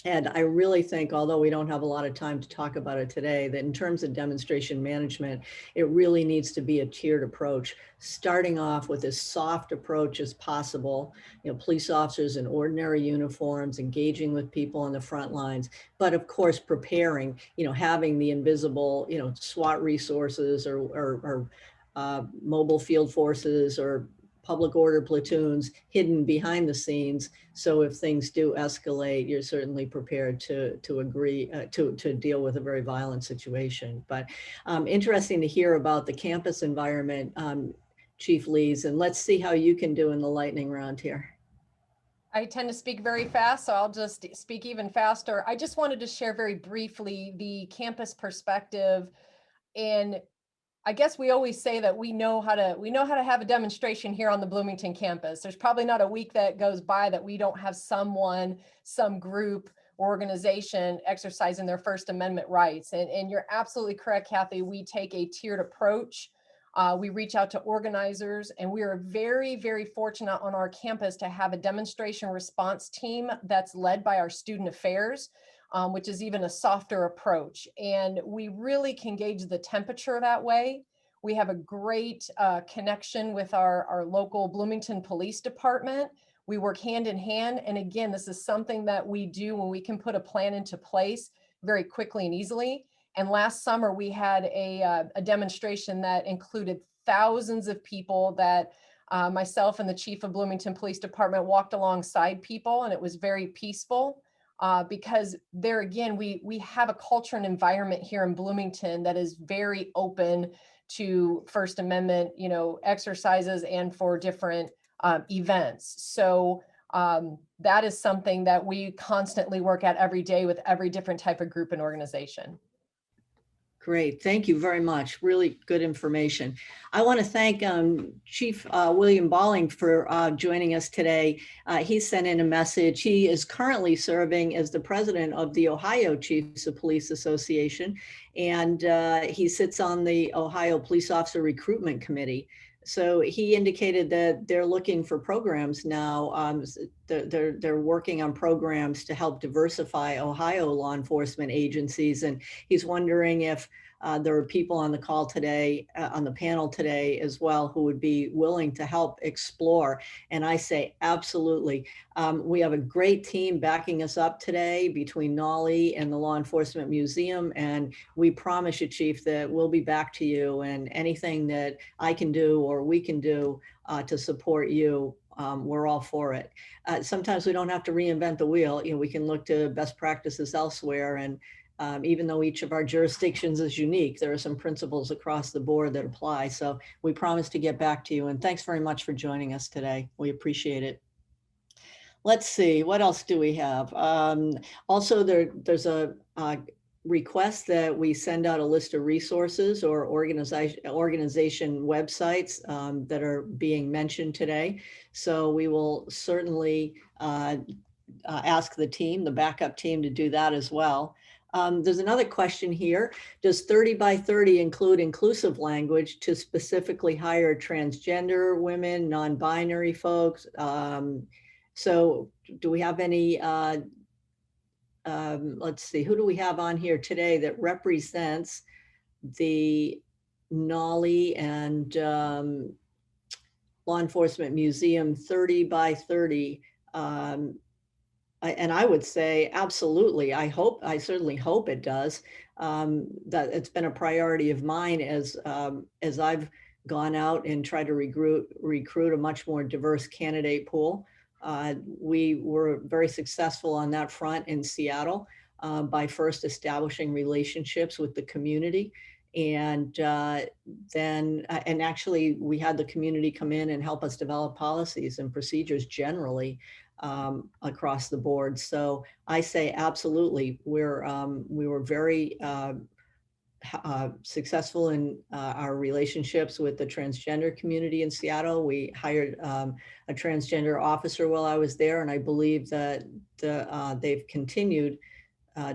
And I really think, although we don't have a lot of time to talk about it today, that in terms of demonstration management, it really needs to be a tiered approach, starting off with as soft approach as possible, police officers in ordinary uniforms, engaging with people on the front lines, but of course, preparing, having the invisible, SWAT resources or mobile field forces or public order platoons hidden behind the scenes. So if things do escalate, you're certainly prepared to agree to deal with a very violent situation. But interesting to hear about the campus environment, Chief Lees, and let's see how you can do in the lightning round here. I tend to speak very fast, so I'll just speak even faster. I just wanted to share very briefly the campus perspective. And I guess we always say that we know how to have a demonstration here on the Bloomington campus. There's probably not a week that goes by that we don't have someone, some group or organization exercising their First Amendment rights. And you're absolutely correct, Kathy. We take a tiered approach. We reach out to organizers, and we are very, very fortunate on our campus to have a demonstration response team that's led by our student affairs, which is even a softer approach. And we really can gauge the temperature that way. We have a great connection with our local Bloomington Police Department. We work hand in hand. And again, this is something that we do when we can put a plan into place very quickly and easily. And last summer, we had a demonstration that included thousands of people that myself and the chief of Bloomington Police Department walked alongside people, and it was very peaceful. Because there again, we have a culture and environment here in Bloomington that is very open to First Amendment, exercises and for different events. So that is something that we constantly work at every day with every different type of group and organization. Great. Thank you very much. Really good information. I want to thank Chief William Balling for joining us today. He sent in a message. He is currently serving as the president of the Ohio Chiefs of Police Association, and he sits on the Ohio Police Officer Recruitment Committee. So he indicated that they're looking for programs now. They're working on programs to help diversify Ohio law enforcement agencies. And he's wondering if there are people on the call today, on the panel today as well, who would be willing to help explore. And I say, absolutely. We have a great team backing us up today between NAWLEE and the Law Enforcement Museum. And we promise you, Chief, that we'll be back to you, and anything that I can do or we can do to support you, we're all for it. Sometimes we don't have to reinvent the wheel. You know, we can look to best practices elsewhere. And even though each of our jurisdictions is unique, there are some principles across the board that apply. So we promise to get back to you. And thanks very much for joining us today. We appreciate it. Let's see, what else do we have? Also, there's a request that we send out a list of resources or organization websites that are being mentioned today. So we will certainly ask the team, the backup team, to do that as well. There's another question here. Does 30 by 30 include inclusive language to specifically hire transgender women, non-binary folks? So do we have any, let's see, who do we have on here today that represents the NAWLEE and Law Enforcement Museum 30 by 30? And I would say absolutely. I certainly hope it does. That it's been a priority of mine as I've gone out and tried to recruit a much more diverse candidate pool. We were very successful on that front in Seattle by first establishing relationships with the community. And then actually we had the community come in and help us develop policies and procedures generally across the board. So I say absolutely. We were very successful in our relationships with the transgender community in Seattle. We hired a transgender officer while I was there, and I believe that they've continued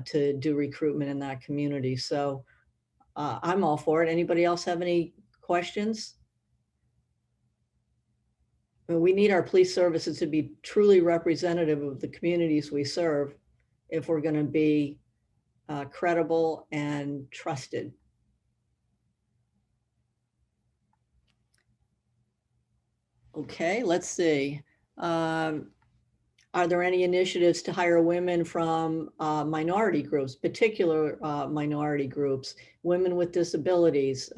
to do recruitment in that community. So I'm all for it. Anybody else have any questions? We need our police services to be truly representative of the communities we serve if we're going to be credible and trusted. Okay, let's see. Are there any initiatives to hire women from minority groups, particular minority groups, women with disabilities,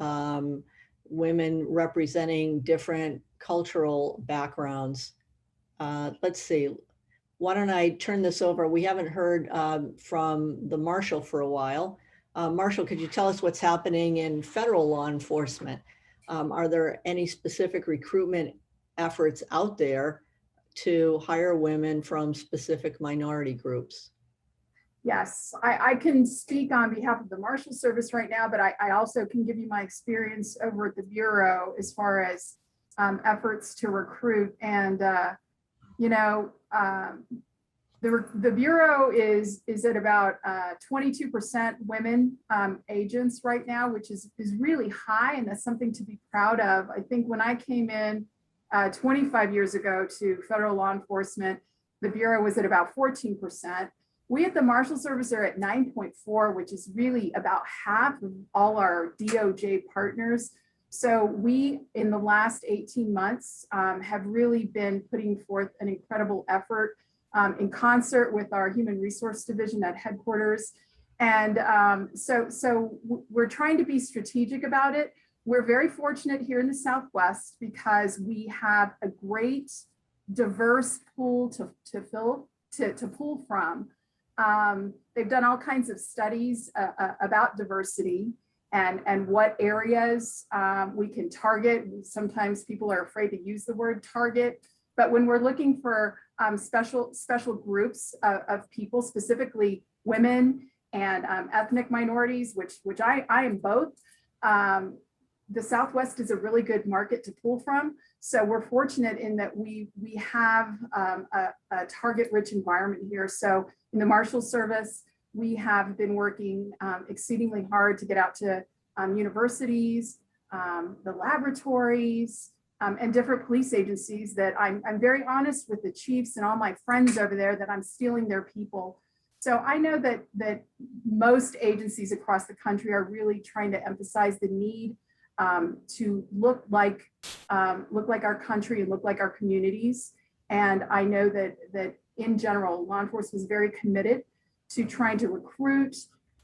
women representing different cultural backgrounds? Let's see. Why don't I turn this over? We haven't heard from the Marshal for a while. Marshal, could you tell us what's happening in federal law enforcement? Are there any specific recruitment efforts out there to hire women from specific minority groups? Yes, I can speak on behalf of the Marshal Service right now, but I also can give you my experience over at the Bureau as far as efforts to recruit. And, you know, the Bureau is at about 22% women agents right now, which is really high, and that's something to be proud of. I think when I came in 25 years ago to federal law enforcement, the Bureau was at about 14%. We at the Marshal Service are at 9.4, which is really about half of all our DOJ partners. So we, in the last 18 months, have really been putting forth an incredible effort in concert with our Human Resource Division at headquarters. And so we're trying to be strategic about it. We're very fortunate here in the Southwest because we have a great diverse pool to pull from. They've done all kinds of studies about diversity and what areas we can target. Sometimes people are afraid to use the word target, but when we're looking for special groups of people, specifically women and ethnic minorities, which I am both. The Southwest is a really good market to pull from. So we're fortunate in that we have a target-rich environment here. So in the Marshals Service, we have been working exceedingly hard to get out to universities, the laboratories, and different police agencies that I'm very honest with the chiefs and all my friends over there that I'm stealing their people. So I know that most agencies across the country are really trying to emphasize the need to look like our country and look like our communities. And I know that in general, law enforcement is very committed to trying to recruit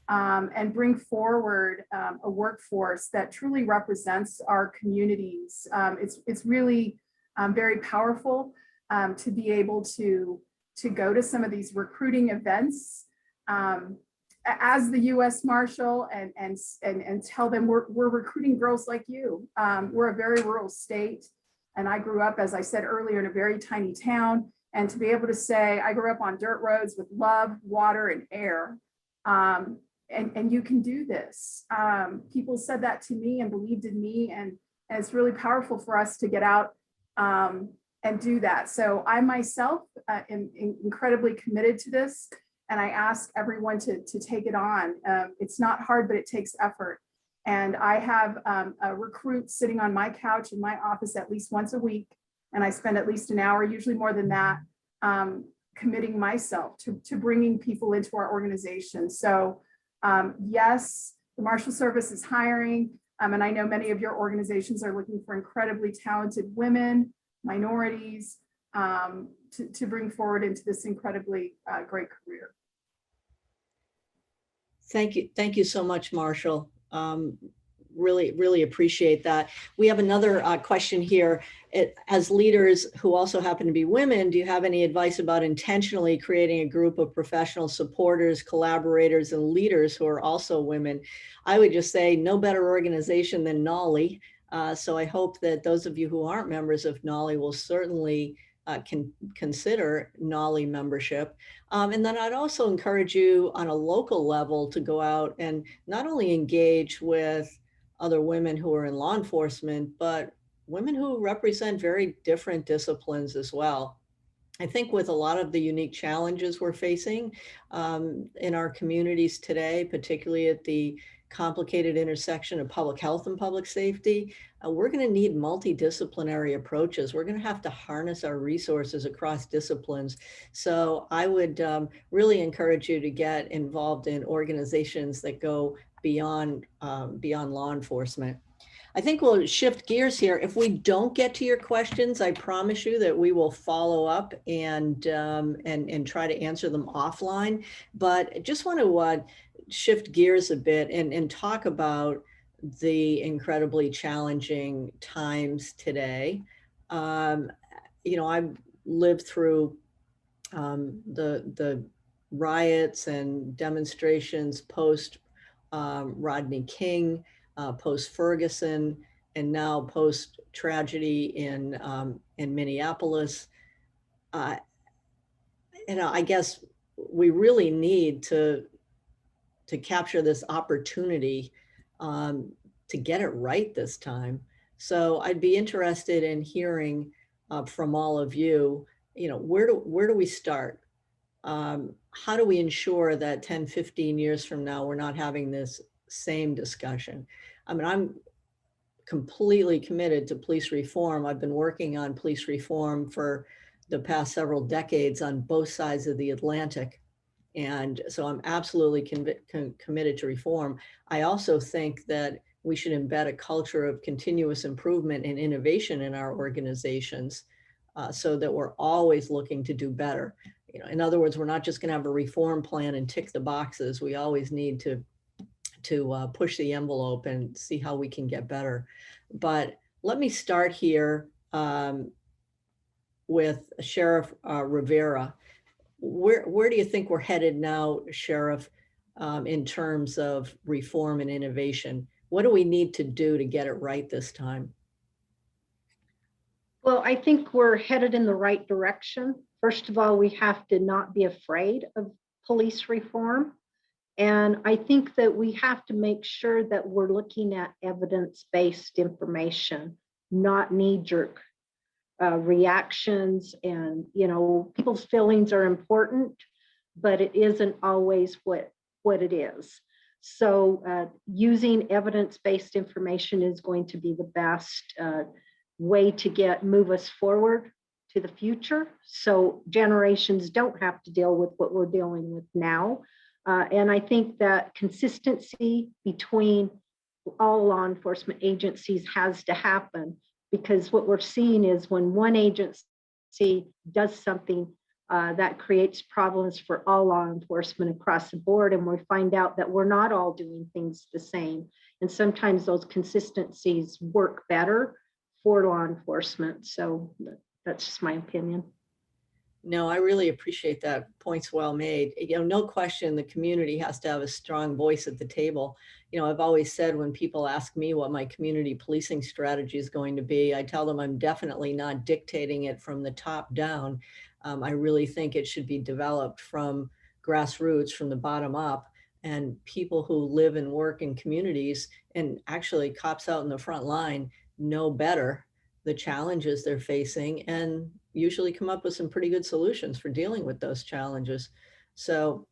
and bring forward a workforce that truly represents our communities. It's really very powerful to be able to go to some of these recruiting events as the U.S. Marshal and tell them we're recruiting girls like you. We're a very rural state, and I grew up, as I said earlier, in a very tiny town. And to be able to say I grew up on dirt roads with love, water, and air, and you can do this. People said that to me and believed in me, and it's really powerful for us to get out and do that. So I myself am incredibly committed to this. And I ask everyone to take it on. It's not hard, but it takes effort. And I have a recruit sitting on my couch in my office at least once a week. And I spend at least an hour, usually more than that, committing myself to bringing people into our organization. So yes, the Marshal Service is hiring. And I know many of your organizations are looking for incredibly talented women, minorities, to bring forward into this incredibly great career. Thank you. Thank you so much, Marshall. Really appreciate that. We have another question here. As leaders who also happen to be women, do you have any advice about intentionally creating a group of professional supporters, collaborators, and leaders who are also women? I would just say no better organization than NAWLEE. So I hope that those of you who aren't members of NAWLEE will certainly can consider NAWLEE membership. And then I'd also encourage you on a local level to go out and not only engage with other women who are in law enforcement, but women who represent very different disciplines as well. I think with a lot of the unique challenges we're facing in our communities today, particularly at the complicated intersection of public health and public safety, we're going to need multidisciplinary approaches. We're going to have to harness our resources across disciplines. So I would really encourage you to get involved in organizations that go beyond law enforcement. I think we'll shift gears here. If we don't get to your questions, I promise you that we will follow up and try to answer them offline. But just want to shift gears a bit and talk about the incredibly challenging times today. You know, I've lived through the riots and demonstrations post Rodney King, post Ferguson, and now post tragedy in Minneapolis. You know, I guess we really need to capture this opportunity to get it right this time. So I'd be interested in hearing from all of you, you know, where do we start? How do we ensure that 10, 15 years from now, we're not having this same discussion? I mean, I'm completely committed to police reform. I've been working on police reform for the past several decades on both sides of the Atlantic. And so I'm absolutely committed to reform. I also think that we should embed a culture of continuous improvement and innovation in our organizations so that we're always looking to do better. You know, in other words, we're not just going to have a reform plan and tick the boxes. We always need to push the envelope and see how we can get better. But let me start here with Sheriff Rivera. Where do you think we're headed now, Sheriff, in terms of reform and innovation? What do we need to do to get it right this time? Well, I think we're headed in the right direction. First of all, we have to not be afraid of police reform. And I think that we have to make sure that we're looking at evidence-based information, not knee-jerk reactions. And, you know, people's feelings are important, but it isn't always what it is. So using evidence-based information is going to be the best way to move us forward to the future. So generations don't have to deal with what we're dealing with now. And I think that consistency between all law enforcement agencies has to happen, because what we're seeing is when one agency does something, that creates problems for all law enforcement across the board. And we find out that we're not all doing things the same. And sometimes those consistencies work better for law enforcement. So that's just my opinion. No, I really appreciate that. Points well made. You know, no question the community has to have a strong voice at the table. You know, I've always said when people ask me what my community policing strategy is going to be, I tell them I'm definitely not dictating it from the top down. I really think it should be developed from grassroots, from the bottom up, and people who live and work in communities, and actually cops out in the front line, know better the challenges they're facing and usually come up with some pretty good solutions for dealing with those challenges. So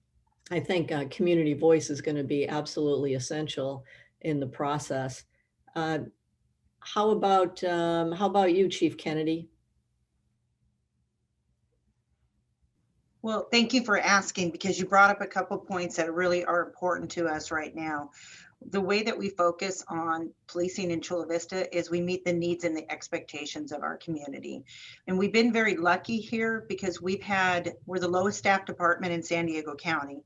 I think community voice is going to be absolutely essential in the process. How about you, Chief Kennedy? Well, thank you for asking, because you brought up a couple points that really are important to us right now. The way that we focus on policing in Chula Vista is we meet the needs and the expectations of our community. And we've been very lucky here because we're the lowest staff department in San Diego County,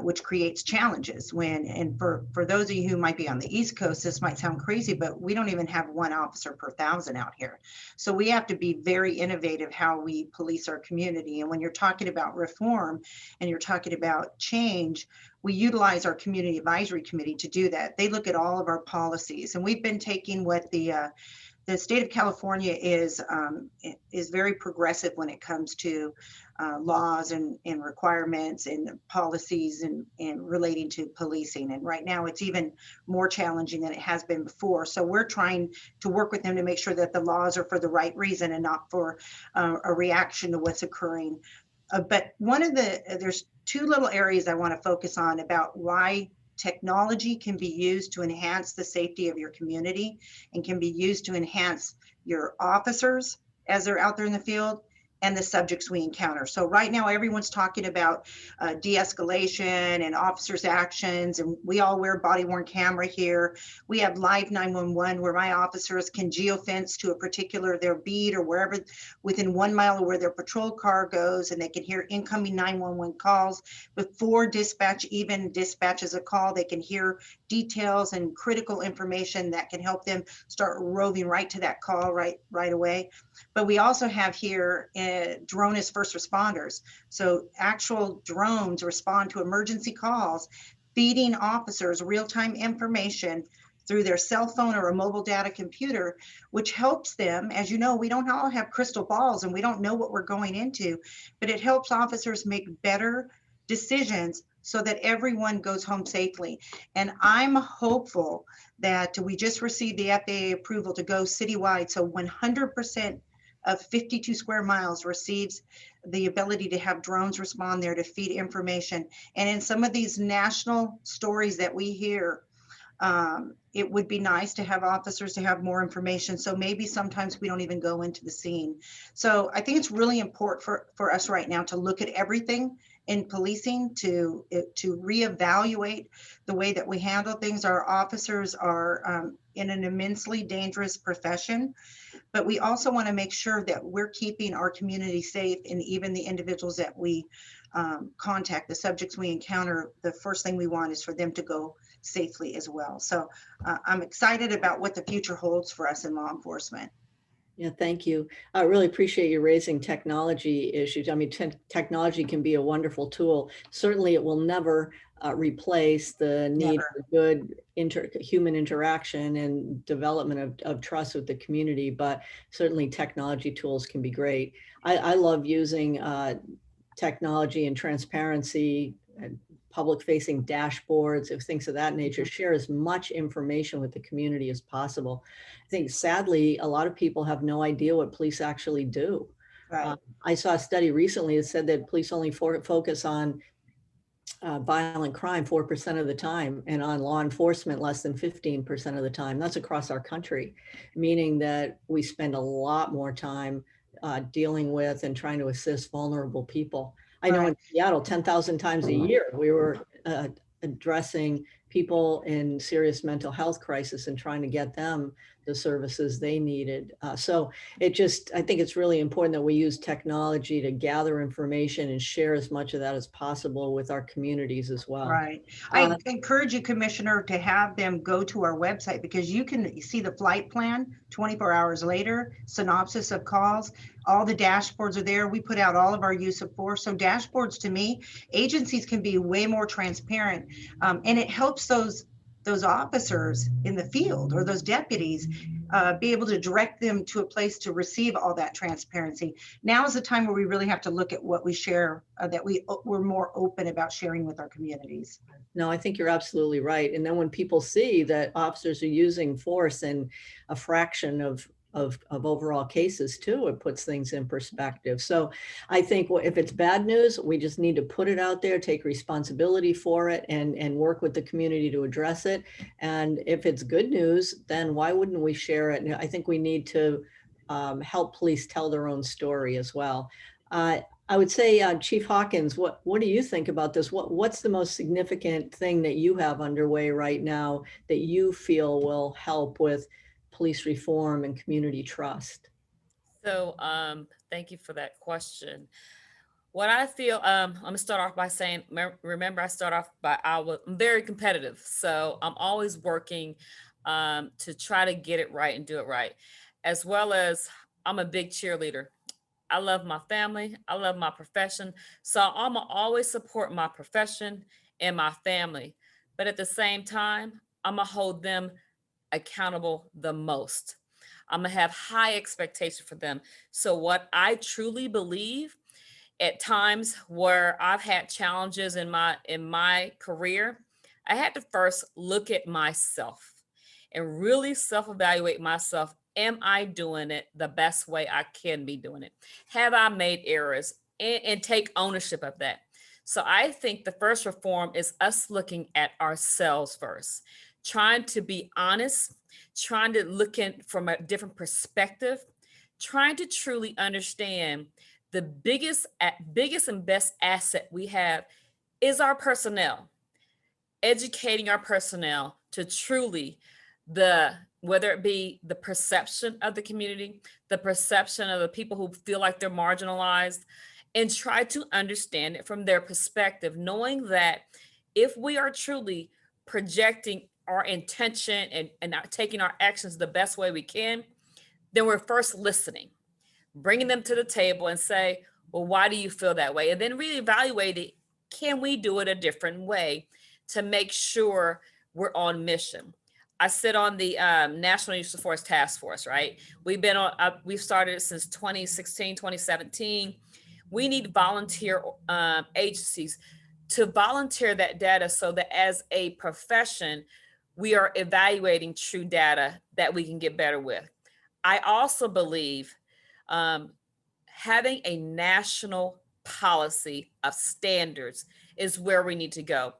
which creates challenges and for those of you who might be on the East Coast, this might sound crazy, but we don't even have one officer per 1,000 out here. So we have to be very innovative how we police our community. And when you're talking about reform and you're talking about change, we utilize our community advisory committee to do that. They look at all of our policies, and we've been taking what the state of California is very progressive when it comes to laws and requirements and policies and relating to policing. And right now it's even more challenging than it has been before. So we're trying to work with them to make sure that the laws are for the right reason and not for a reaction to what's occurring. But there's two little areas I want to focus on about why technology can be used to enhance the safety of your community and can be used to enhance your officers as they're out there in the field and the subjects we encounter. So right now, everyone's talking about de-escalation and officers' actions, and we all wear body-worn camera here. We have live 911 where my officers can geofence to a particular, their beat or wherever within 1 mile of where their patrol car goes, and they can hear incoming 911 calls. Before dispatch even dispatches a call, they can hear details and critical information that can help them start roving right to that call right away. But we also have here drone as first responders. So actual drones respond to emergency calls, feeding officers real-time information through their cell phone or a mobile data computer, which helps them. As you know, we don't all have crystal balls and we don't know what we're going into, but it helps officers make better decisions so that everyone goes home safely. And I'm hopeful that we just received the FAA approval to go citywide. So 100% of 52 square miles receives the ability to have drones respond there to feed information. And in some of these national stories that we hear, it would be nice to have officers to have more information. So maybe sometimes we don't even go into the scene. So I think it's really important for us right now to look at everything in policing, to reevaluate the way that we handle things. Our officers are in an immensely dangerous profession, but we also want to make sure that we're keeping our community safe, and even the individuals that we contact, the subjects we encounter, the first thing we want is for them to go safely as well. So I'm excited about what the future holds for us in law enforcement. Yeah, thank you. I really appreciate you raising technology issues. I mean, technology can be a wonderful tool. Certainly, it will never replace the need for good human interaction and development of trust with the community, but certainly technology tools can be great. I love using technology and transparency and public facing dashboards, of things of that nature, share as much information with the community as possible. I think sadly, a lot of people have no idea what police actually do. Right. I saw a study recently that said that police only focus on violent crime 4% of the time, and on law enforcement less than 15% of the time. That's across our country, meaning that we spend a lot more time dealing with and trying to assist vulnerable people. I know in Seattle, 10,000 times a year, we were addressing people in serious mental health crisis and trying to get them the services they needed. So I think it's really important that we use technology to gather information and share as much of that as possible with our communities as well. Right. I encourage you, Commissioner, to have them go to our website, because you can see the flight plan 24 hours later, synopsis of calls, all the dashboards are there. We put out all of our use of force. So dashboards, to me, agencies can be way more transparent, and it helps those officers in the field or those deputies be able to direct them to a place to receive all that transparency. Now is the time where we really have to look at what we share, that we're more open about sharing with our communities. No, I think you're absolutely right. And then when people see that officers are using force in a fraction of overall cases too, it puts things in perspective. So I think if it's bad news, we just need to put it out there, take responsibility for it, and work with the community to address it. And if it's good news, then why wouldn't we share it? And I think we need to help police tell their own story as well. I would say, Chief Hawkins, what do you think about this? What's the most significant thing that you have underway right now that you feel will help with police reform and community trust? So thank you for that question. What I feel, I'm gonna start off by saying, remember I start off by, I'm very competitive. So I'm always working to try to get it right and do it right. As well as I'm a big cheerleader. I love my family. I love my profession. So I'm gonna always support my profession and my family. But at the same time, I'm gonna hold them accountable the most. I'm gonna have high expectation for them. So what I truly believe, at times where I've had challenges in my career, I had to first look at myself and really self-evaluate myself. Am I doing it the best way I can be doing it? Have I made errors? And take ownership of that. So I think the first reform is us looking at ourselves first, trying to be honest, trying to look in from a different perspective, trying to truly understand the biggest and best asset we have is our personnel. Educating our personnel to truly whether it be the perception of the community, the perception of the people who feel like they're marginalized, and try to understand it from their perspective, knowing that if we are truly projecting our intention and taking our actions the best way we can, then we're first listening, bringing them to the table and say, well, why do you feel that way? And then reevaluate it. Can we do it a different way to make sure we're on mission? I sit on the National Use of Force Task Force, right? We've started since 2016, 2017. We need volunteer agencies to volunteer that data so that as a profession, we are evaluating true data that we can get better with. I also believe having a national policy of standards is where we need to go.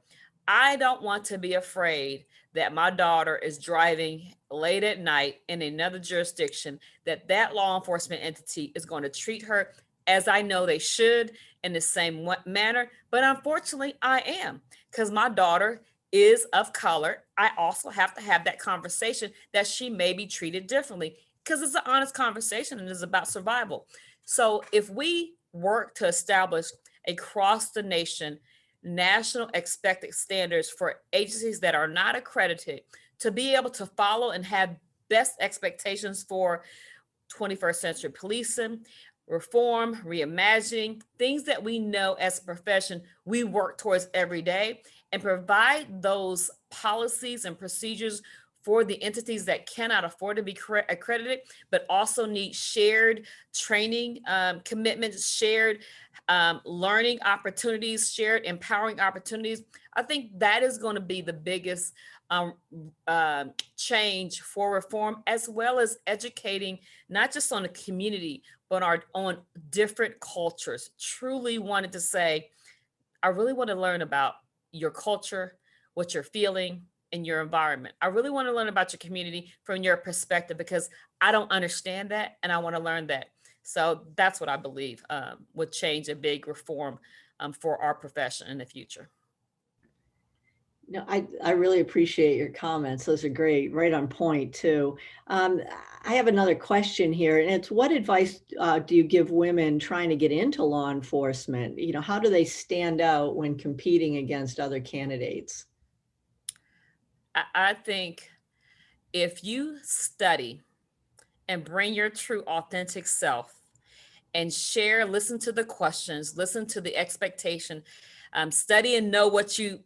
I don't want to be afraid that my daughter is driving late at night in another jurisdiction, that law enforcement entity is going to treat her as I know they should in the same manner. But unfortunately, I am, because my daughter is of color. I also have to have that conversation that she may be treated differently, because it's an honest conversation and it's about survival. So if we work to establish across the nation national expected standards for agencies that are not accredited to be able to follow and have best expectations for 21st century policing, reform, reimagining, things that we know as a profession we work towards every day, and provide those policies and procedures for the entities that cannot afford to be accredited, but also need shared training commitments, shared learning opportunities, shared empowering opportunities. I think that is going to be the biggest change for reform, as well as educating not just on the community, but on different cultures. Truly wanted to say, I really want to learn about your culture, what you're feeling in your environment. I really want to learn about your community from your perspective, because I don't understand that and I want to learn that. So that's what I believe would change a big reform for our profession in the future. No, I really appreciate your comments. Those are great, right on point too. I have another question here, and it's, what advice do you give women trying to get into law enforcement? You know, how do they stand out when competing against other candidates? I think if you study and bring your true authentic self and share, listen to the questions, listen to the expectation, study and know what you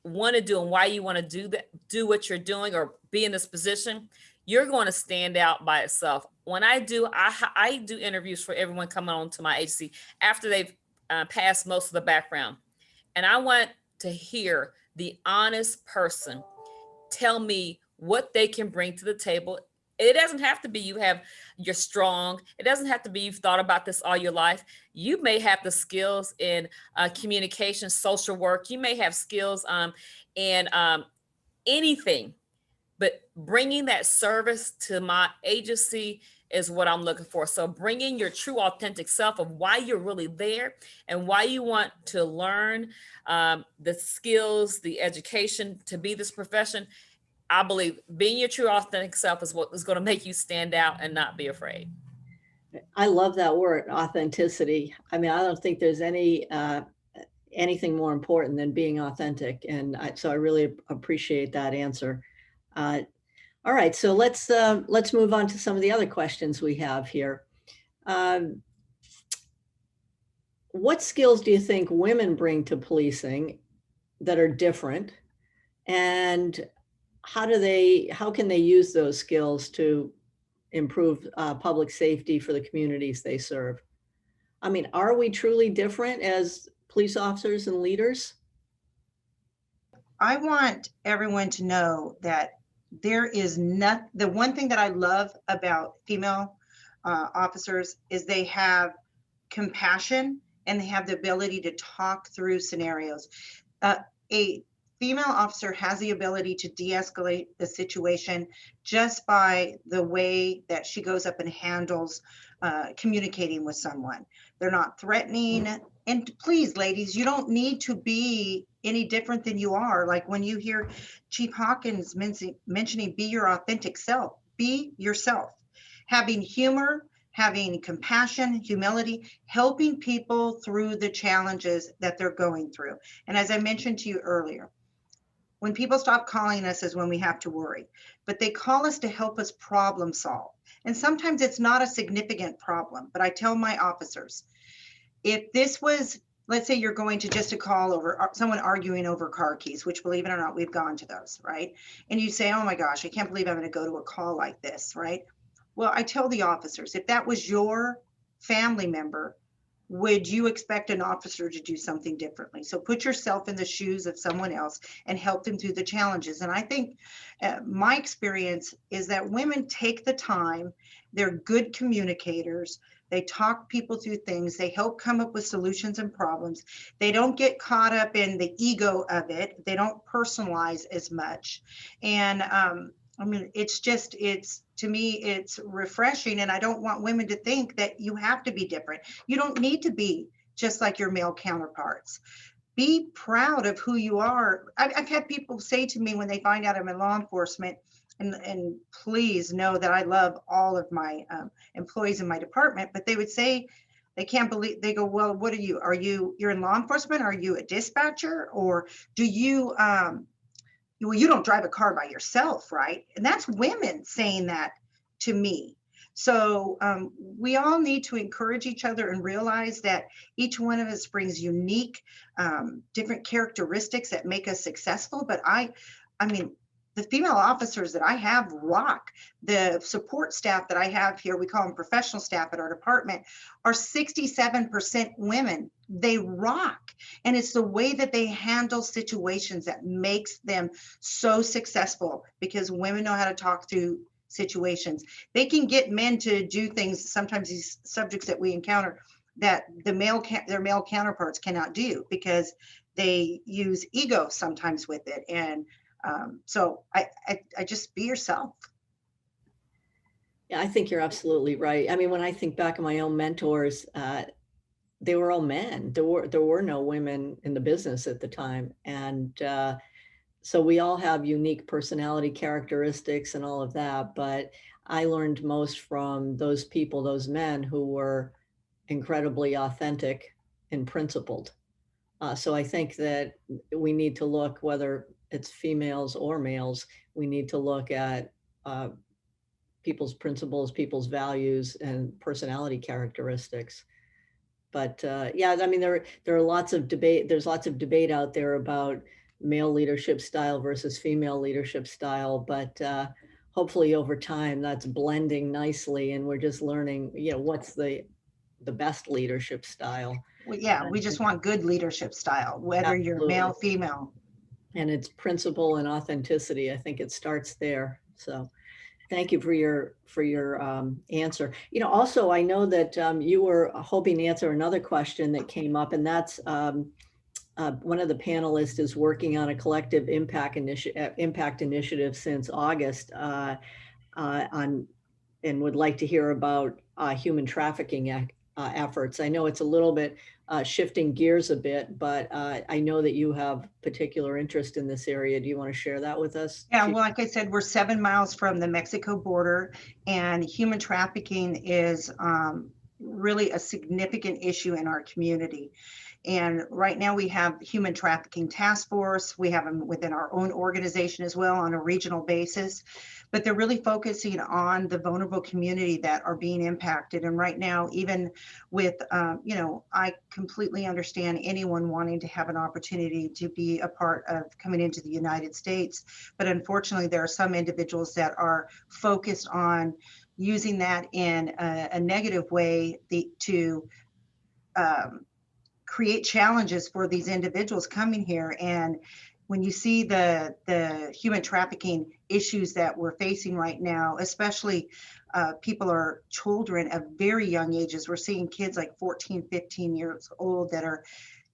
want to do and why you want to do what you're doing or be in this position, you're going to stand out by itself. When I do interviews for everyone coming on to my agency after they've passed most of the background. And I want to hear the honest person tell me what they can bring to the table. It doesn't have to be you're strong. It doesn't have to be you've thought about this all your life. You may have the skills in communication, social work. You may have skills in anything, but bringing that service to my agency is what I'm looking for. So bringing your true authentic self of why you're really there and why you want to learn the skills, the education to be this profession. I believe being your true authentic self is what is going to make you stand out and not be afraid. I love that word, authenticity. I mean, I don't think there's anything more important than being authentic. And so I really appreciate that answer. All right, so let's move on to some of the other questions we have here. What skills do you think women bring to policing that are different? And how can they use those skills to improve public safety for the communities they serve? I mean, are we truly different as police officers and leaders? I want everyone to know that there is not, the one thing that I love about female officers is they have compassion and they have the ability to talk through scenarios. A female officer has the ability to de-escalate the situation just by the way that she goes up and handles communicating with someone. They're not threatening. And please, ladies, you don't need to be any different than you are. Like when you hear Chief Hawkins mentioning be your authentic self, be yourself. Having humor, having compassion, humility, helping people through the challenges that they're going through. And as I mentioned to you earlier, when people stop calling us is when we have to worry, but they call us to help us problem solve. And sometimes it's not a significant problem, but I tell my officers, if this was, let's say you're going to just a call over someone arguing over car keys, which believe it or not, we've gone to those, right? And you say, oh my gosh, I can't believe I'm going to go to a call like this, right? Well, I tell the officers, if that was your family member, would you expect an officer to do something differently? So put yourself in the shoes of someone else and help them through the challenges. And I think my experience is that women take the time, they're good communicators, they talk people through things, they help come up with solutions and problems. They don't get caught up in the ego of it. They don't personalize as much. And I mean, to me, it's refreshing. And I don't want women to think that you have to be different. You don't need to be just like your male counterparts. Be proud of who you are. I've had people say to me when they find out I'm in law enforcement, and please know that I love all of my employees in my department, but they would say, they can't believe, they go, well, what are you're in law enforcement? Are you a dispatcher? Or do you, well, you don't drive a car by yourself, right? And that's women saying that to me. So we all need to encourage each other and realize that each one of us brings unique, different characteristics that make us successful. But I mean, the female officers that I have rock. The support staff that I have here, we call them professional staff at our department, are 67% women. They rock. And it's the way that they handle situations that makes them so successful, because women know how to talk through situations. They can get men to do things, sometimes these subjects that we encounter, that their male counterparts cannot do, because they use ego sometimes with it. And so I just be yourself. Yeah, I think you're absolutely right. I mean, when I think back on my own mentors, they were all men. There were no women in the business at the time. And so we all have unique personality characteristics and all of that. But I learned most from those people, those men who were incredibly authentic and principled. So I think that we need to look, whether it's females or males, we need to look at people's principles, people's values, and personality characteristics. But yeah, I mean, there are lots of debate. There's lots of debate out there about male leadership style versus female leadership style. But hopefully over time that's blending nicely, and we're just learning, you know, what's the best leadership style. Well, yeah, we just want good leadership style, whether you're male, female. And it's principle and authenticity. I think it starts there. So thank you for your answer. You know, also, I know that you were hoping to answer another question that came up, and that's one of the panelists is working on a collective impact initiative since August and would like to hear about human trafficking efforts. I know it's a little bit shifting gears a bit, but I know that you have particular interest in this area. Do you want to share that with us? Yeah, well, like I said, we're 7 miles from the Mexico border, and human trafficking is really a significant issue in our community. And right now we have human trafficking task force. We have them within our own organization as well on a regional basis, but they're really focusing on the vulnerable community that are being impacted. And right now, even with, you know, I completely understand anyone wanting to have an opportunity to be a part of coming into the United States. But unfortunately, there are some individuals that are focused on using that in a negative way to create challenges for these individuals coming here. And when you see the human trafficking issues that we're facing right now, especially people are children of very young ages. We're seeing kids like 14, 15 years old that are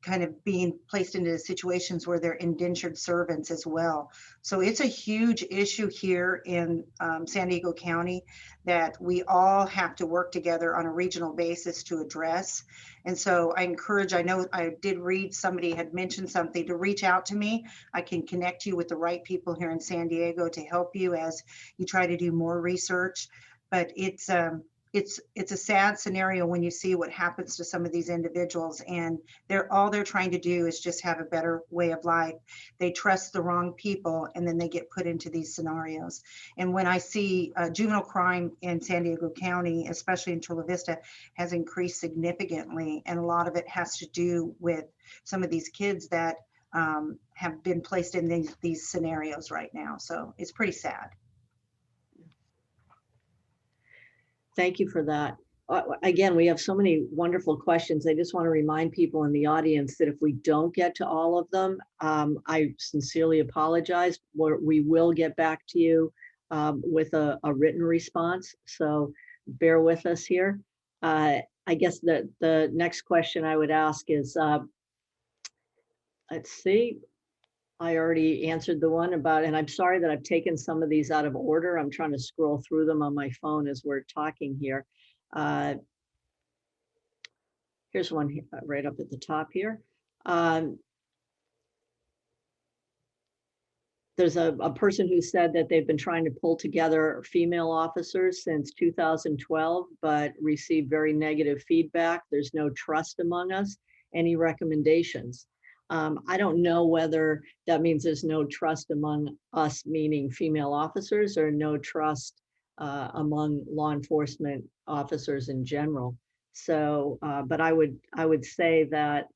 kind of being placed into situations where they're indentured servants as well. So it's a huge issue here in San Diego County that we all have to work together on a regional basis to address. And so I encourage, I know I did read somebody had mentioned something, to reach out to me. I can connect you with the right people here in San Diego to help you as you try to do more research. But it's a sad scenario when you see what happens to some of these individuals, and all they're trying to do is just have a better way of life. They trust the wrong people, and then they get put into these scenarios. And when I see juvenile crime in San Diego County, especially in Chula Vista, has increased significantly, and a lot of it has to do with some of these kids that have been placed in these scenarios right now. So it's pretty sad. Thank you for that. Again, we have so many wonderful questions. I just want to remind people in the audience that if we don't get to all of them, I sincerely apologize. We will get back to you with a written response. So bear with us here. I guess the next question I would ask is, let's see. I already answered the one about, and I'm sorry that I've taken some of these out of order. I'm trying to scroll through them on my phone as we're talking here. Here's one right up at the top here. There's a person who said that they've been trying to pull together female officers since 2012, but received very negative feedback. There's no trust among us. Any recommendations? I don't know whether that means there's no trust among us, meaning female officers, or no trust among law enforcement officers in general. So, but I would say that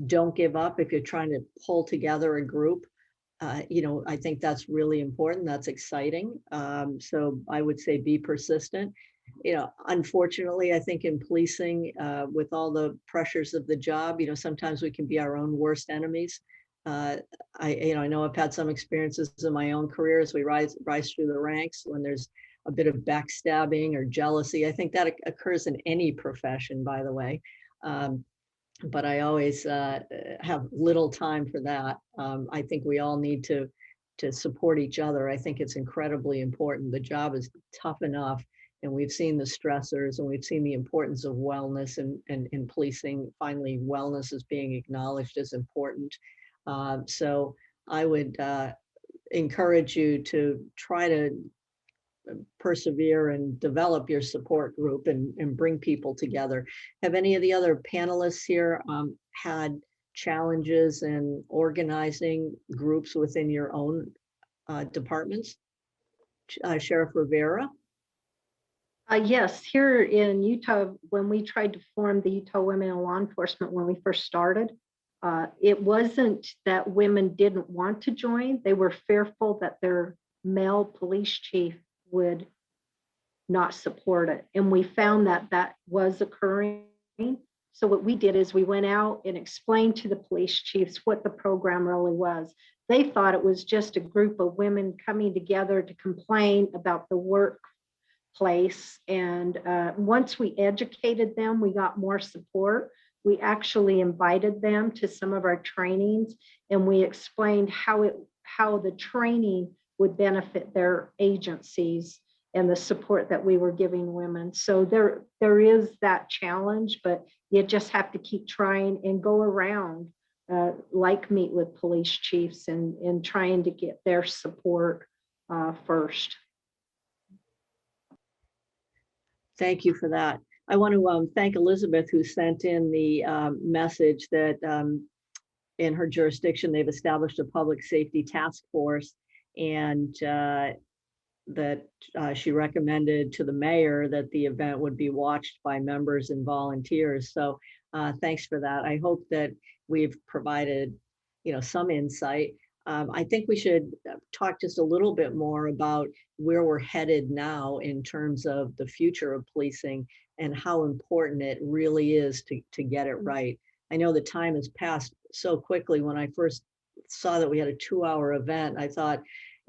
don't give up if you're trying to pull together a group. I think that's really important. That's exciting. So I would say be persistent. Unfortunately, I think in policing, with all the pressures of the job, sometimes we can be our own worst enemies. I know I've had some experiences in my own career as we rise through the ranks when there's a bit of backstabbing or jealousy. I think that occurs in any profession, by the way. But I always have little time for that. I think we all need to support each other. I think it's incredibly important. The job is tough enough, and we've seen the stressors, and we've seen the importance of wellness and in policing. Finally, wellness is being acknowledged as important. So I would encourage you to try to persevere and develop your support group and bring people together. Have any of the other panelists here had challenges in organizing groups within your own departments? Sheriff Rivera? Yes, here in Utah, when we tried to form the Utah Women in Law Enforcement when we first started, it wasn't that women didn't want to join. They were fearful that their male police chief would not support it. And we found that that was occurring. So what we did is we went out and explained to the police chiefs what the program really was. They thought it was just a group of women coming together to complain about the workplace. And once we educated them, we got more support. We actually invited them to some of our trainings, and we explained how the training would benefit their agencies and the support that we were giving women. So there is that challenge, but you just have to keep trying and go around, like meet with police chiefs and trying to get their support first. Thank you for that. I want to thank Elizabeth, who sent in the message that in her jurisdiction, they've established a public safety task force, and that she recommended to the mayor that the event would be watched by members and volunteers. So thanks for that. I hope that we've provided, some insight. I think we should talk just a little bit more about where we're headed now in terms of the future of policing and how important it really is to get it right. I know the time has passed so quickly. When I first saw that we had a 2-hour event, I thought,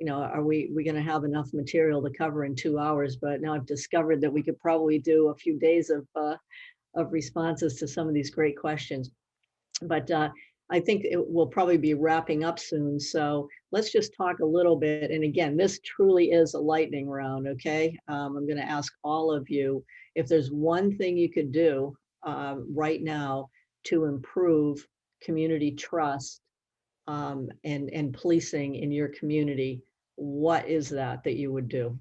are we going to have enough material to cover in 2 hours? But now I've discovered that we could probably do a few days of responses to some of these great questions. But I think it will probably be wrapping up soon. So let's just talk a little bit. And again, this truly is a lightning round, okay? I'm going to ask all of you, if there's one thing you could do right now to improve community trust and policing in your community, what is that you would do?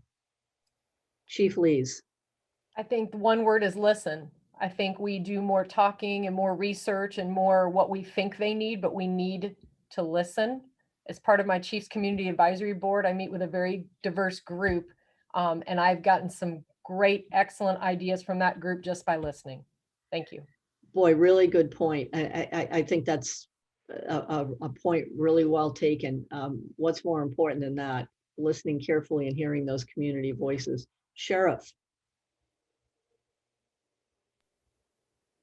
Chief Lees. I think the one word is listen. I think we do more talking and more research and more what we think they need, but we need to listen. As part of my Chiefs Community Advisory Board, I meet with a very diverse group, and I've gotten some great, excellent ideas from that group just by listening. Thank you. Boy, really good point. I think that's a point really well taken. What's more important than that? Listening carefully and hearing those community voices. Sheriff.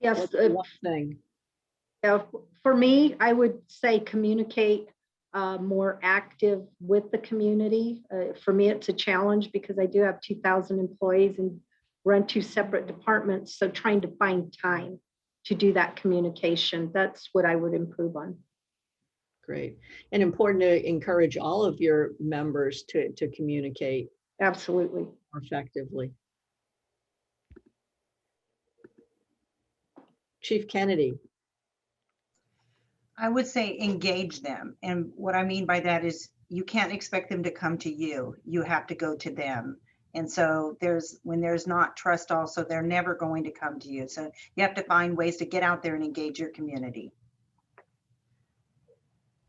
Yes. What's the one thing? For me, I would say communicate more active with the community. For me, it's a challenge because I do have 2,000 employees and run 2 separate departments. So trying to find time to do that communication, that's what I would improve on. Great. And important to encourage all of your members to communicate. Absolutely. More effectively. Chief Kennedy. I would say engage them. And what I mean by that is you can't expect them to come to you. You have to go to them. And so when there's not trust also, they're never going to come to you. So you have to find ways to get out there and engage your community.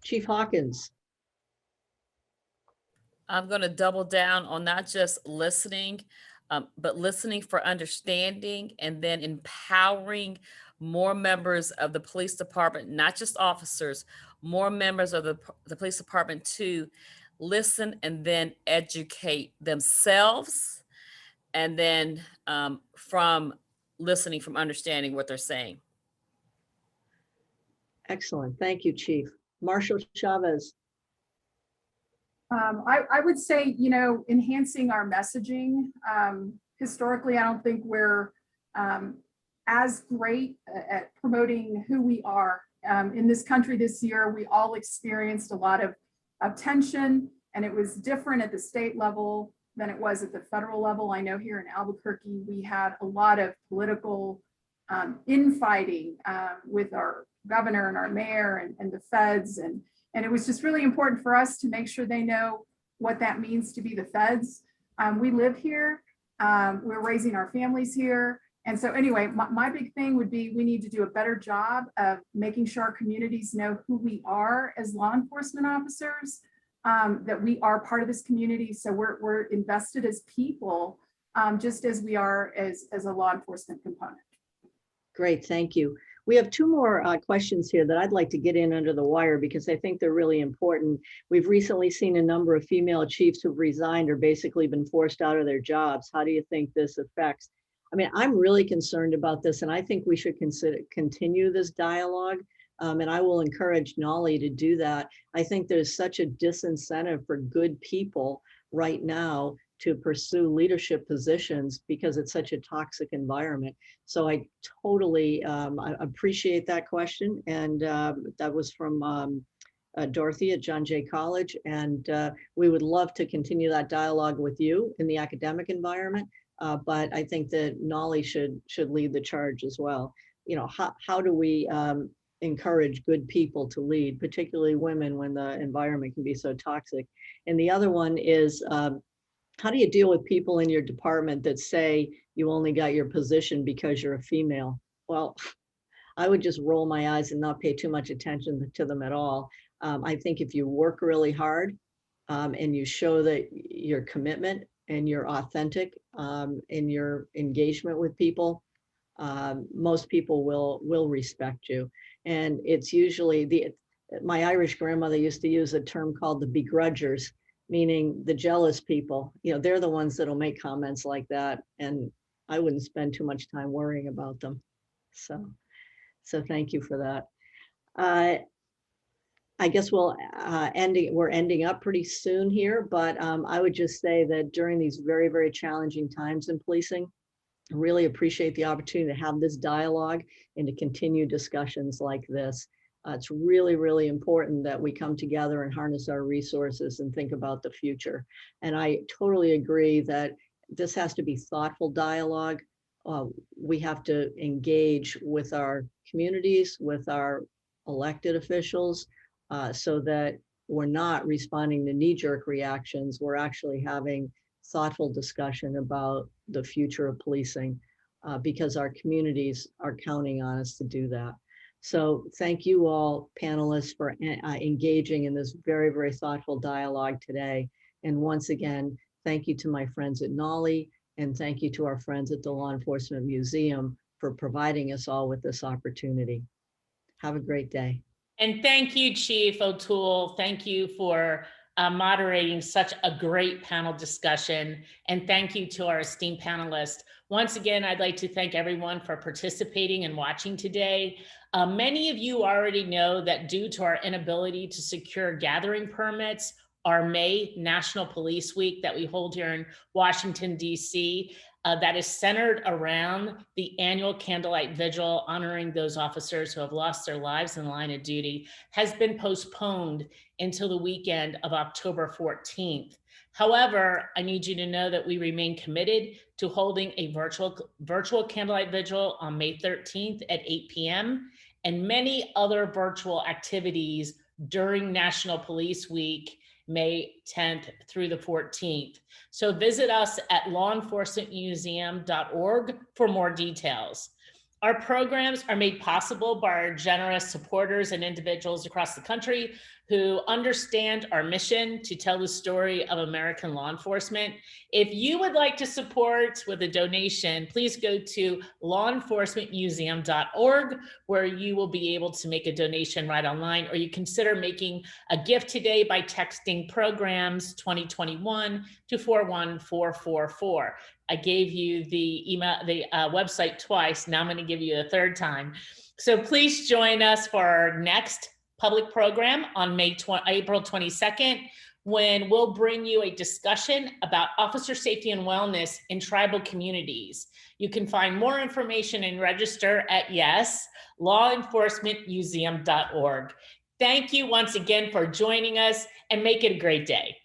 Chief Hawkins. I'm going to double down on not just listening, but listening for understanding and then empowering more members of the police department, not just officers, more members of the police department to listen and then educate themselves, and then from listening, from understanding what they're saying. Excellent. Thank you, Chief. Marshal Chavez. I would say, you know, enhancing our messaging. Historically, I don't think we're as great at promoting who we are. In this country this year, we all experienced a lot of tension, and it was different at the state level than it was at the federal level. I know here in Albuquerque, we had a lot of political infighting with our governor and our mayor and the feds. And it was just really important for us to make sure they know what that means to be the feds. We live here, we're raising our families here. And so anyway, my big thing would be we need to do a better job of making sure our communities know who we are as law enforcement officers, that we are part of this community. So we're invested as people, just as we are as a law enforcement component. Great, thank you. We have two more questions here that I'd like to get in under the wire because I think they're really important. We've recently seen a number of female chiefs who've resigned or basically been forced out of their jobs. How do you think this affects? I mean, I'm really concerned about this, and I think we should continue this dialogue. And I will encourage NAWLEE to do that. I think there's such a disincentive for good people right now to pursue leadership positions because it's such a toxic environment. So I totally I appreciate that question. And that was from Dorothy at John Jay College. And we would love to continue that dialogue with you in the academic environment. But I think that NAWLEE should lead the charge as well. You know, how do we encourage good people to lead, particularly women, when the environment can be so toxic? And the other one is, how do you deal with people in your department that say you only got your position because you're a female? Well, I would just roll my eyes and not pay too much attention to them at all. I think if you work really hard and you show that your commitment and you're authentic in your engagement with people, most people will respect you. And it's usually my Irish grandmother used to use a term called the begrudgers, meaning the jealous people. You know, they're the ones that'll make comments like that. And I wouldn't spend too much time worrying about them. So thank you for that. I guess we're ending up pretty soon here, but I would just say that during these very, very challenging times in policing, I really appreciate the opportunity to have this dialogue and to continue discussions like this. It's really, really important that we come together and harness our resources and think about the future. And I totally agree that this has to be thoughtful dialogue. We have to engage with our communities, with our elected officials, so that we're not responding to knee-jerk reactions. We're actually having thoughtful discussion about the future of policing, because our communities are counting on us to do that. So thank you all panelists for engaging in this very, very thoughtful dialogue today. And once again, thank you to my friends at NAWLEE, and thank you to our friends at the Law Enforcement Museum for providing us all with this opportunity. Have a great day. And thank you, Chief O'Toole. Thank you for moderating such a great panel discussion. And thank you to our esteemed panelists. Once again, I'd like to thank everyone for participating and watching today. Many of you already know that due to our inability to secure gathering permits, our May National Police Week that we hold here in Washington, D.C., that is centered around the annual candlelight vigil honoring those officers who have lost their lives in the line of duty, has been postponed until the weekend of October 14th. However, I need you to know that we remain committed to holding a virtual candlelight vigil on May 13th at 8 p.m. and many other virtual activities during National Police Week, May 10th through the 14th. So visit us at lawenforcementmuseum.org for more details. Our programs are made possible by our generous supporters and individuals across the country who understand our mission to tell the story of American law enforcement. If you would like to support with a donation, please go to lawenforcementmuseum.org, where you will be able to make a donation right online, or you consider making a gift today by texting programs 2021 to 41444. I gave you the email, the website twice. Now I'm going to give you a third time. So please join us for our next public program on April 22nd, when we'll bring you a discussion about officer safety and wellness in tribal communities. You can find more information and register at lawenforcementmuseum.org. Thank you once again for joining us, and make it a great day.